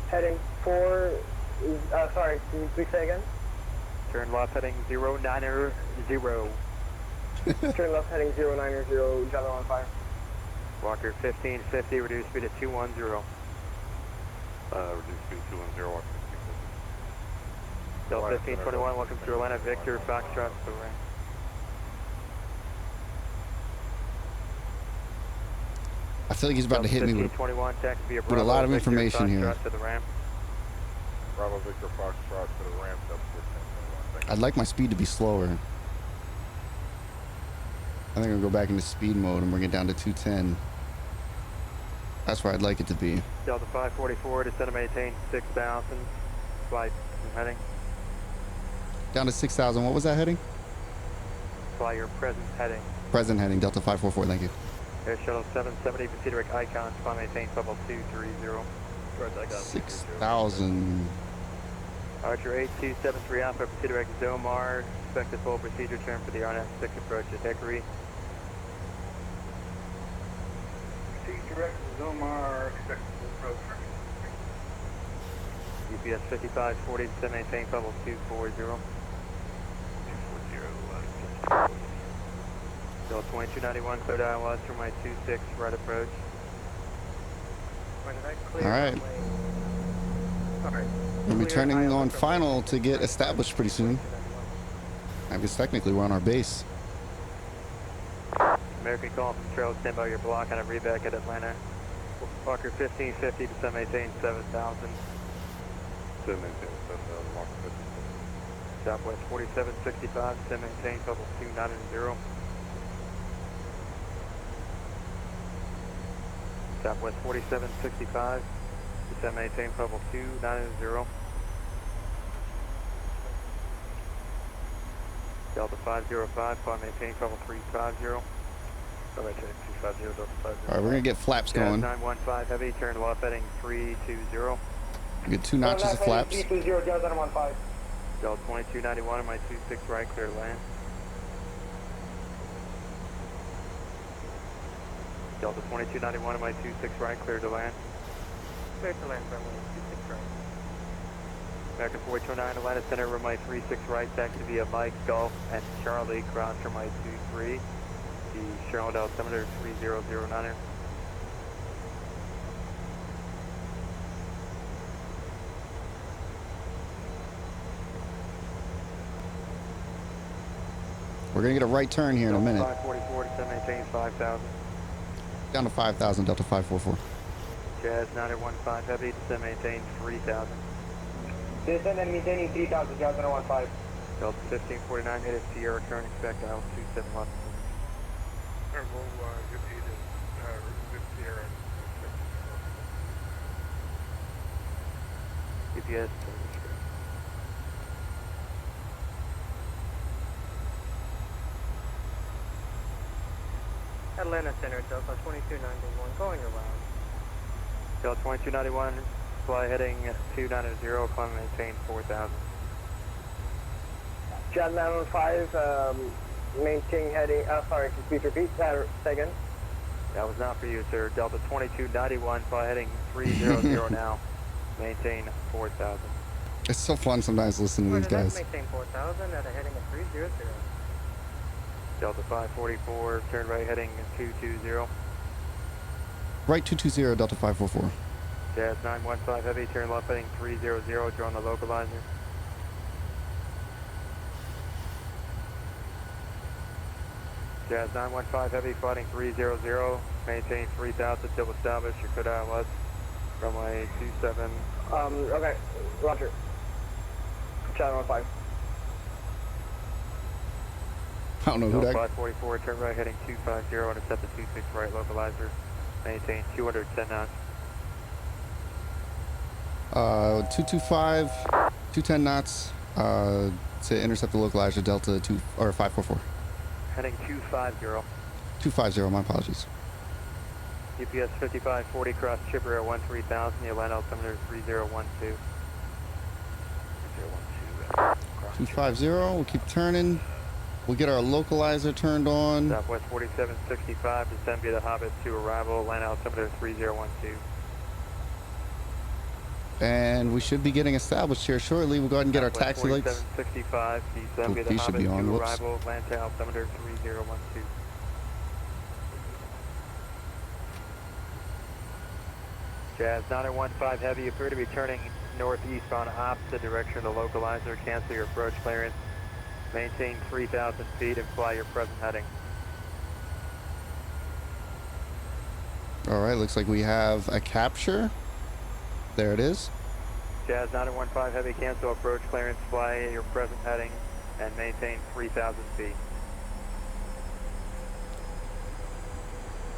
Heading 4, sorry, can you please say again? Turn left heading 090. Turn left heading 090, Java 15. Walker 1550, reduce speed to 210. Reduce speed 210, Walker 1550. Delta 1521, welcome to Atlanta, Victor, Foxtrot, to the ramp. I feel like he's about to hit me with with a lot of information here. To the ramp. Bravo Victor Foxtrot to the ramp, Delta 1521. I'd like my speed to be slower. I think I'll go back into speed mode and bring it down to 210. That's where I'd like it to be. Delta 544, descend and maintain 6000. Flight heading. Down to 6,000. What was that heading? Fly your present heading. Present heading, Delta 544. Thank you. Air Shuttle 770, proceed direct icon, fly maintain level 230. 6,000. Archer 8273 Alpha, proceed direct Zomar, expect the full procedure term for the RNF 6 approach at Hickory. Proceed direct Zomar, expect full approach. UPS 5540, descend maintain level 240. 240, Bill 2291, clear dial was for my 26 right approach. All right. We'll be turning on final to get established pretty soon. I guess technically we're on our base. American call from trail, stand by your block on a reback at Atlanta. Walker 1550, descend maintain 7000. Descend maintain 7000, Walker 1550. Southwest 4765, descend maintain level 290. Southwest 4765, descend maintain level 290. Delta 505, fly maintain level 350. So maintain 250, Delta 50. All right, we're gonna get flaps going. 915 heavy, turn left heading 320. Get 2 notches of flaps. 320, Delta 15. Delta 2291 on my 26 right, clear to land. Delta 2291 on my 26 right, clear to land. Clear to land, runway 26 right. American 4209, Atlanta Center, runway 36 right, taxi via Mike, Golf, and Charlie, cross runway 23. The Charlotte altimeter 3009. We're gonna get a right turn here in a minute. 544, descend maintain 5000. Down to 5,000, Delta 544. Jazz 915 heavy, descend maintain 3000. Descend and maintaining 3000, Delta 15. Delta 1549, hit Sierra, current expect dial 271. We'll get you to Route 50 here and UPS. Atlanta Center, Delta 2291, going around. Delta 2291, fly heading 290, climb and maintain 4000. Jet 915, maintain heading, sorry, can you please repeat that second? That was not for you, sir. Delta 2291, fly heading 300 now, maintain 4000. It's so fun sometimes listening to these guys. Maintain 4000 at a heading of 300. Delta 544, turn right heading 220. Right 220, Delta 544. Jazz 915 heavy, turn left heading 300, drone the localizer. Jazz 915 heavy, fighting 300, maintain 3000 till established, your code out was runway 27. Okay, roger. Jet 15. don't know who that. 544, turn right heading 250, intercept the 26 right localizer, maintain 210 knots. 225, 210 knots, to intercept the localizer Delta 2 or 544. Heading 250. 250, my apologies. UPS 5540, cross chipper at 13,000, your line altimeter 3012. 3012, 250, we'll keep turning. We'll get our localizer turned on. Southwest 4765, descend via the Hobbit to arrival, line altimeter 3012. And we should be getting established here shortly. We'll go ahead and get our taxi lights. 4765, descend via the These should Hobbit be on. to Whoops. arrival, land altimeter 3012. Jazz 915 Heavy, appear to be turning northeastbound opposite direction of the localizer. Cancel your approach clearance. Maintain 3,000 feet and fly your present heading. All right, looks like we have a capture. There it is. Jazz 915 Heavy, cancel approach clearance, fly your present heading, and maintain 3,000 feet.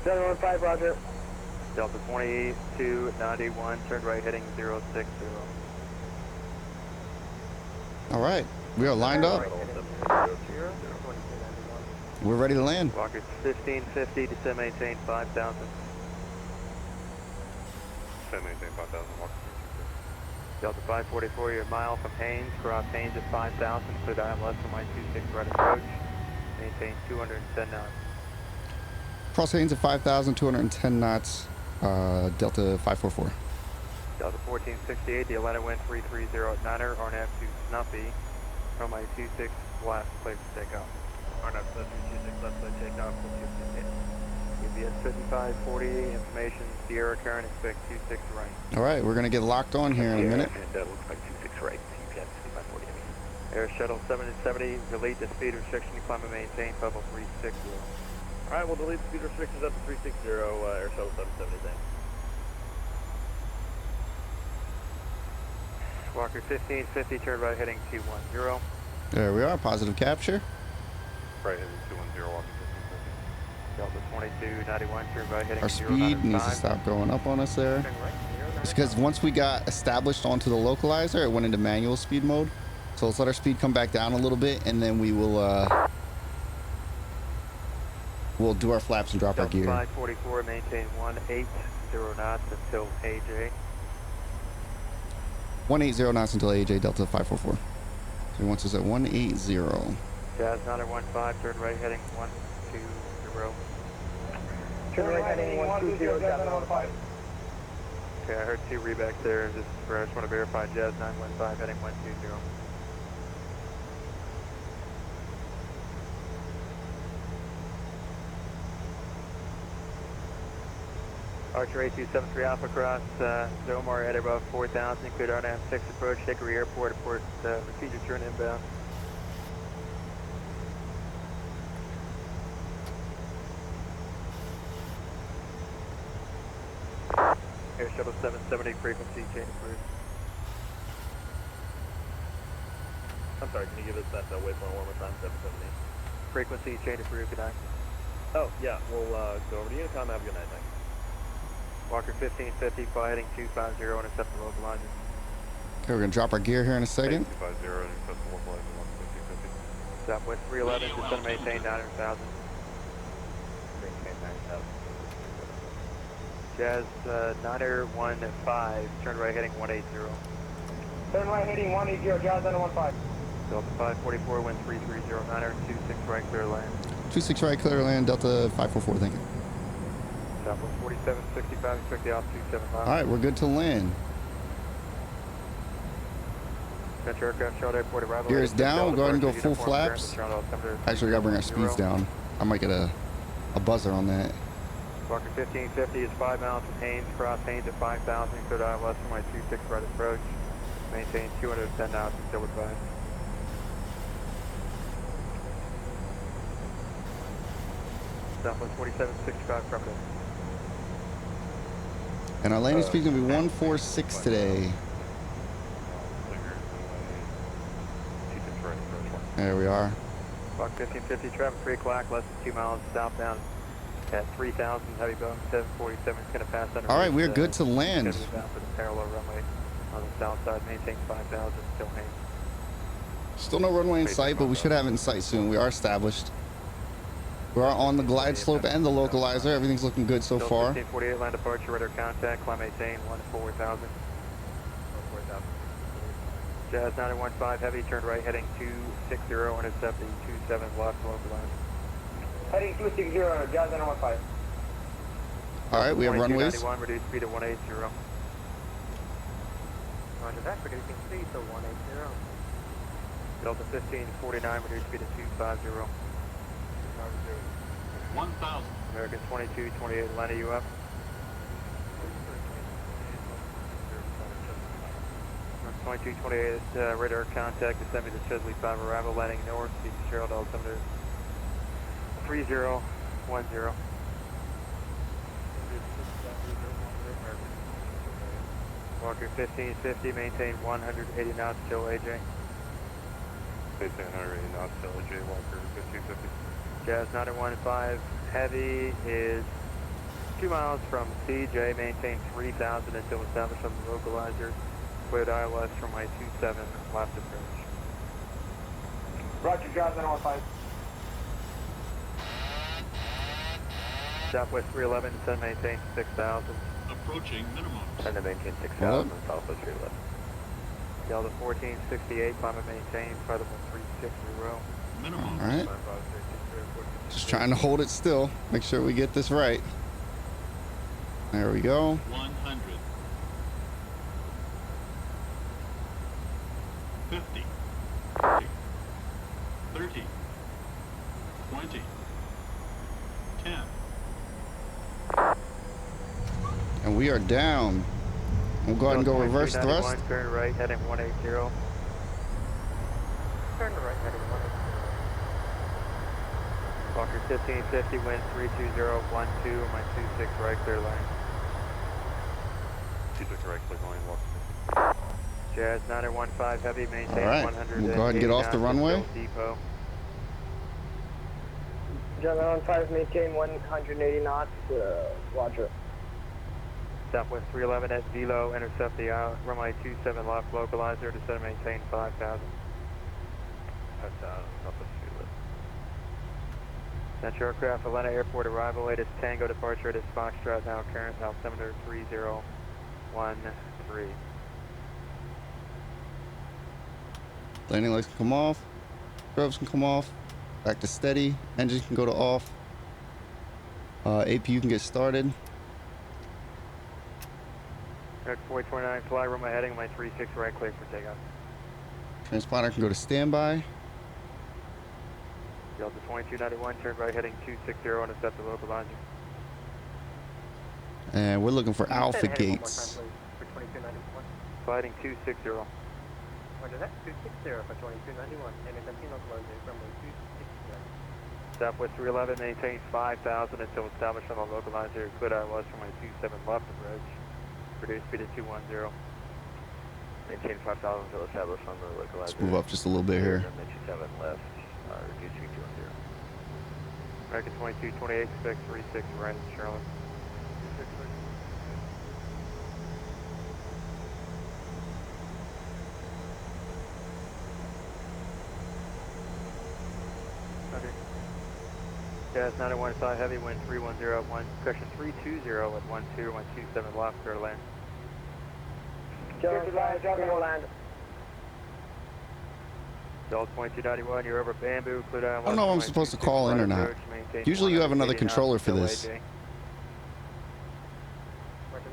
715, roger. Delta 2291, turn right heading 060. All right, we are lined up. We're ready to land. Walker 1550, descend maintain 5,000. Descend maintain 5,000, Walker 1550. Delta 544, you're a mile from Haynes, cross Haynes at 5,000, clear dial left from my 26 right approach, maintain 210 knots. Cross Haynes at 5,210 knots, Delta 544. Delta 1468, the Atlanta wind 330 at 9er, RNAV to Snuffy, from my 26 left, clear to take off. RNAV 26 left, clear to take off, UPS 5540, information, Sierra current, expect 26 right. All right, we're gonna get locked on here in a minute. And looks like 26 right, UPS 5540. Air Shuttle 770, delete the speed restriction, climb and maintain level 360. Alright, we'll delete the speed restrictions up to 360, Air Shuttle 770, thanks. Walker 1550, turn right heading 210. There we are, positive capture. Right heading 210, Walker 1550. Delta 2291, turn right heading Our speed 095. needs to stop going up on us there. It's because once we got established onto the localizer, it went into manual speed mode. So let's let our speed come back down a little bit, and then we will we'll do our flaps and drop our Delta gear. 544, maintain 180 knots until AJ. 180 knots until AJ, Delta 544. So he wants us at 180. Jazz 915, turn right heading 120. Turn right heading 120, Jazz 915. Okay, I heard 2 rebacks there. I just want to verify Jazz 915 heading 120. Archer 8273 Alpha Cross, Zomar at above 4,000, cleared RNAV 6 approach, Hickory Airport, procedure turn inbound. Air Shuttle 770, frequency change approved. I'm sorry, can you give us that waypoint one more time, 770? Frequency change approved, good night. Oh, yeah, we'll go over to Unicom, have a good night, thanks. Walker 1550, fly heading 250, intercept the localizer. Okay, we're gonna drop our gear here in a second. 250, intercept the localizer, Walker 1550. Southwest 311, descend maintain 900,000. Maintain 9,000. Jazz 915, turn right heading 180. Turn right heading 180, Jazz 915. Delta 544, wind 330, 9er, 26 right, clear land. 26 right, clear land, Delta 544, thank you. Southwest 4765, expect the off 275. All right, we're good to land. Venture aircraft, Charlotte Airport, arrival. Gear is down, we'll go ahead and go full flaps. Actually, we gotta bring our speeds down. I might get a buzzer on that. Walker 1550 is 5 miles from Haynes, cross Haynes at 5,000, clear dial left from my 26 right approach. Maintain 210 knots and still advise. Southwest 4765, affirmative. And our landing speed's gonna be 146 today. There we are. Squawk 1550, traffic 3 o'clock, less than 2 miles southbound at 3,000, heavy Boeing 747 is going to pass under. All right, we're good to land. It's going to be bound for the parallel runway on the south side, maintain 5,000, still hang. Still no runway in sight, but we should have it in sight soon. We are established. We are on the glide slope and the localizer. Everything's looking good so far. 1548, land departure, radar contact, climb maintain 14,000. 14,000. Jazz 915, heavy, turn right, heading 260, intercept the 27 left, localizer. Heading 260, Jazz 915. All right, we have runways. 2291, reduce speed to 180. Roger that, reducing speed to 180. Delta 1549, reduce speed to 250. 1,000. American 2228, landing you up. 2228, radar contact, descend me to Chesley 5 arrival, landing north, speed to Cheryl, altimeter 3010. Walker 1550, maintain 180 knots till AJ. Maintain 180 knots till AJ, Walker 1550. Jazz 915, heavy is 2 miles from CJ, maintain 3,000 until established on the localizer. Cleared ILS from my 27 left approach. Roger, Jazz 915. Southwest 311, descend maintain 6,000. Approaching minimum. Descend to maintain 6,000, Southwest 311. Delta 1468, climb and maintain, further 360. Minimum. All right. Just trying to hold it still. Make sure we get this right. There we go. 100. 50. 40. 30. 20. 10. And we are down. We'll go ahead and go reverse thrust. Turn right, heading 180. Turn to right, heading 180. Walker 1550, wind 32012, my 26 right, clear line. 26 right, clear line, Walker. Jazz 915, heavy, maintain All right, 100. we'll go ahead and get off the runway. Depot. Jazz 915, maintain 180 knots, Roger. Southwest 311 at Velo, intercept the runway 27 left, localizer, descend and maintain 5,000. 5,000, Southwest 311. Central aircraft, Atlanta Airport arrival, latest Tango departure, latest Foxtrot, now current, altimeter 3013. Landing lights can come off. Strobes can come off. Back to steady. Engine can go to off. APU can get started. 429, fly runway heading, my 36 right, clear for takeoff. Transponder can go to standby. Delta 2291, turn right heading 260, intercept the localizer. And we're looking for alpha Heading gates. one more time, please, for 2291. Sliding 260. Roger that, 260 for 2291, and intercepting localizer from 260. Southwest 311, maintain 5,000 until established on the localizer. Cleared ILS from my 27 left approach. Reduce speed to 210. Maintain 5,000 until established on the localizer. Let's move up just a little bit here. 27 left. Reduce speed to 210. American 2228, expect 36 right in Charlotte. Okay. Jazz 915, heavy wind 310 at 1, cushion 320 at 12, 127 left, clear to land. Jazz 915, land. Delta 2291, you're over Bamboo, clear down. I don't know if I'm supposed to call in or not. Usually you have another controller for this. Roger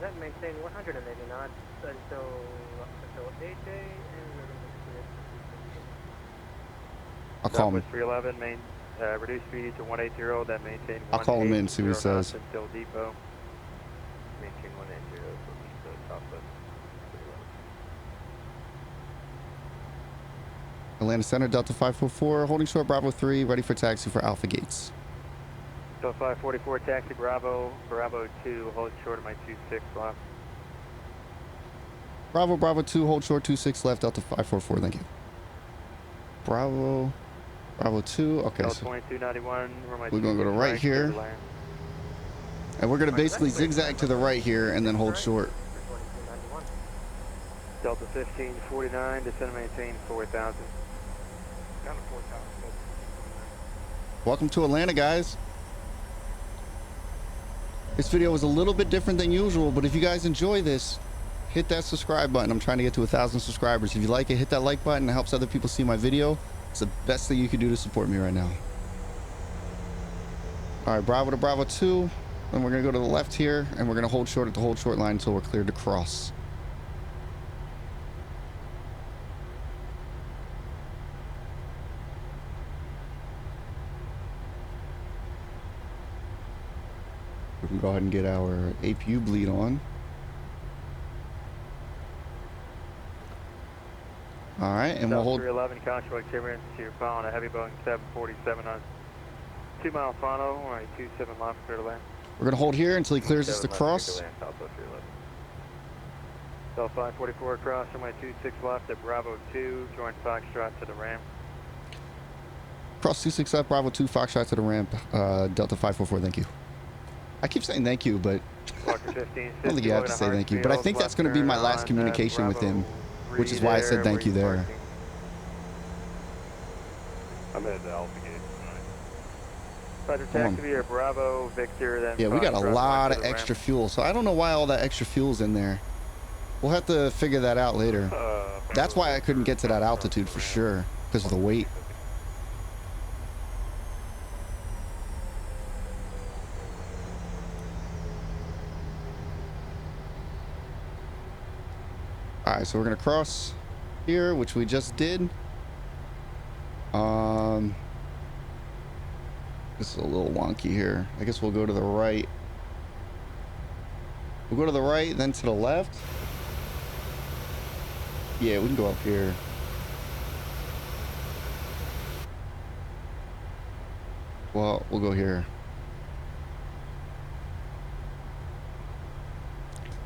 that, maintain 180 knots until AJ, and we're going to clear. I'll call him. Southwest 311, reduce speed to 180, then maintain 180. I'll call him in, see what he says. Until depot. Maintain 180 for Southwest 311. Atlanta Center, Delta 544, holding short Bravo 3, ready for taxi for Alpha Gates. Delta 544, taxi Bravo 2, hold short of my 26 left. Bravo 2, hold short 26 left, Delta 544, thank you. Bravo Bravo 2. Okay, so 2291. we're going to go to right here. And we're going to basically zigzag to the right here and then hold short. Delta 1549, descend and maintain 4000. Down to 4,000. Welcome to Atlanta, guys. This video was a little bit different than usual, but if you guys enjoy this, hit that subscribe button. I'm trying to get to 1,000 subscribers. If you like it, hit that like button. It helps other people see my video. It's the best thing you can do to support me right now. All right, Bravo to Bravo 2. Then we're going to go to the left here, and we're going to hold short at the hold short line until we're cleared to cross. We can go ahead and get our APU bleed on. All right, and we'll hold. 311, contract clearance. You're following a heavy Boeing 747 on 2 mile final, runway 27 miles clear to land. We're gonna hold here until he clears us to cross. Delta 544 across, runway 26 left at Bravo 2, join Foxtrot to the ramp. Cross 26 left, Bravo 2, Foxtrot to the ramp, Delta 544, thank you. I keep saying thank you, but I don't think you have to say thank you. But I think that's going to be my last communication with him, which is why I said thank you there. I'm headed to Alpha Gate. Roger, taxi or Bravo, Victor, then yeah, we got a lot of ramp. extra fuel, so I don't know why all that extra fuel's in there. We'll have to figure that out later. That's why I couldn't get to that altitude for sure, because of the weight. All right, so we're gonna cross here, which we just did. This is a little wonky here. I guess we'll go to the right. We'll go to the right, then to the left. Yeah, we can go up here. Well, we'll go here.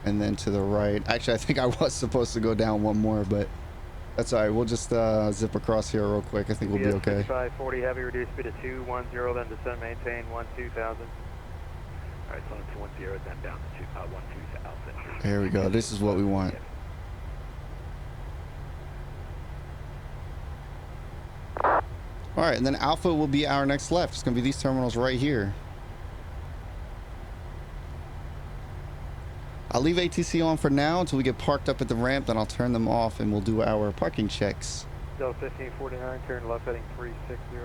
And then to the right. Actually, I think I was supposed to go down one more, but that's all right. We'll just zip across here real quick. I think we'll be okay. 540 heavy, reduce speed to 210, then descend, maintain 12,000. All right, so it's 10, then down to 12,000. There we go. This is what we want. All right, and then Alpha will be our next left. It's going to be these terminals right here. I'll leave ATC on for now until we get parked up at the ramp, then I'll turn them off and we'll do our parking checks. Delta 1549, turn left heading 360.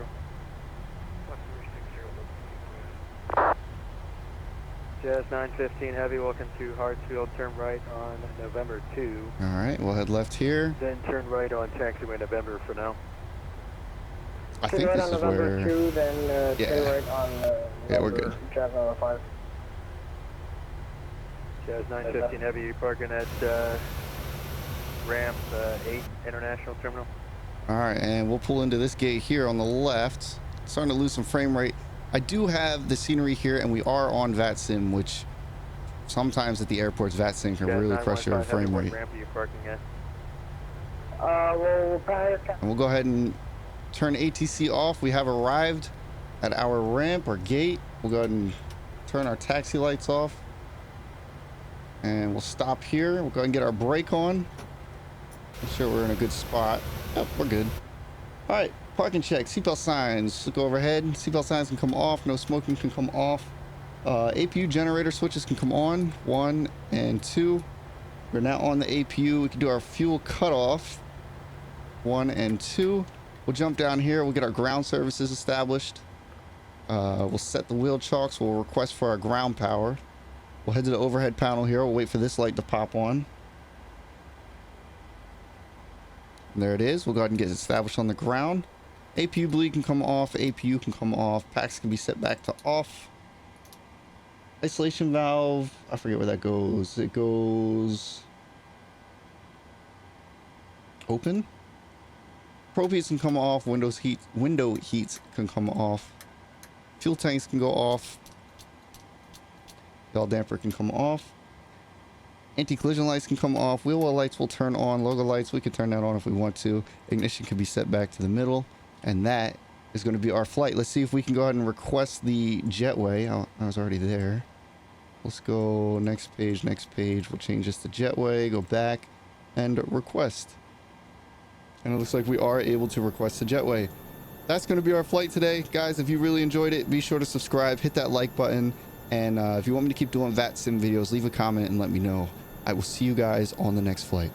Jazz 915 heavy, welcome to Hartsfield, turn right on November 2. All right, we'll head left here. Then turn right on taxiway November for now. I think this is where... 2, then yeah. turn right on yeah, we're good. Jazz number 5. Jazz 915 heavy, you parking at ramp 8 International Terminal. All right, and we'll pull into this gate here on the left. Starting to lose some frame rate. I do have the scenery here, and we are on Vatsim, which sometimes at the airports, Vatsim can really crush your frame rate. Ramp are you parking at? And we'll go ahead and turn ATC off. We have arrived at our ramp or gate. We'll go ahead and turn our taxi lights off. And we'll stop here. We'll go ahead and get our brake on. Make sure we're in a good spot. Yep, we're good. All right, parking check. Seatbelt signs. Look overhead. Seatbelt signs can come off. No smoking can come off. APU generator switches can come on. 1 and 2. We're now on the APU. We can do our fuel cutoff. 1 and 2. We'll jump down here. We'll get our ground services established. We'll set the wheel chalks. We'll request for our ground power. We'll head to the overhead panel here. We'll wait for this light to pop on. And there it is. We'll go ahead and get it established on the ground. APU bleed can come off. APU can come off. Packs can be set back to off. Isolation valve. I forget where that goes. It goes open. Probe heats can come off. Window heats can come off. Fuel tanks can go off. Bell damper can come off. Anti-collision lights can come off. Wheel well lights will turn on. Logo lights, we can turn that on if we want to. Ignition can be set back to the middle. And that is going to be our flight. Let's see if we can go ahead and request the jetway. I was already there. Let's go next page, next page. We'll change this to jetway, go back, and request. And it looks like we are able to request the jetway. That's going to be our flight today. Guys, if you really enjoyed it, be sure to subscribe, hit that like button, and if you want me to keep doing Vatsim videos, leave a comment and let me know. I will see you guys on the next flight.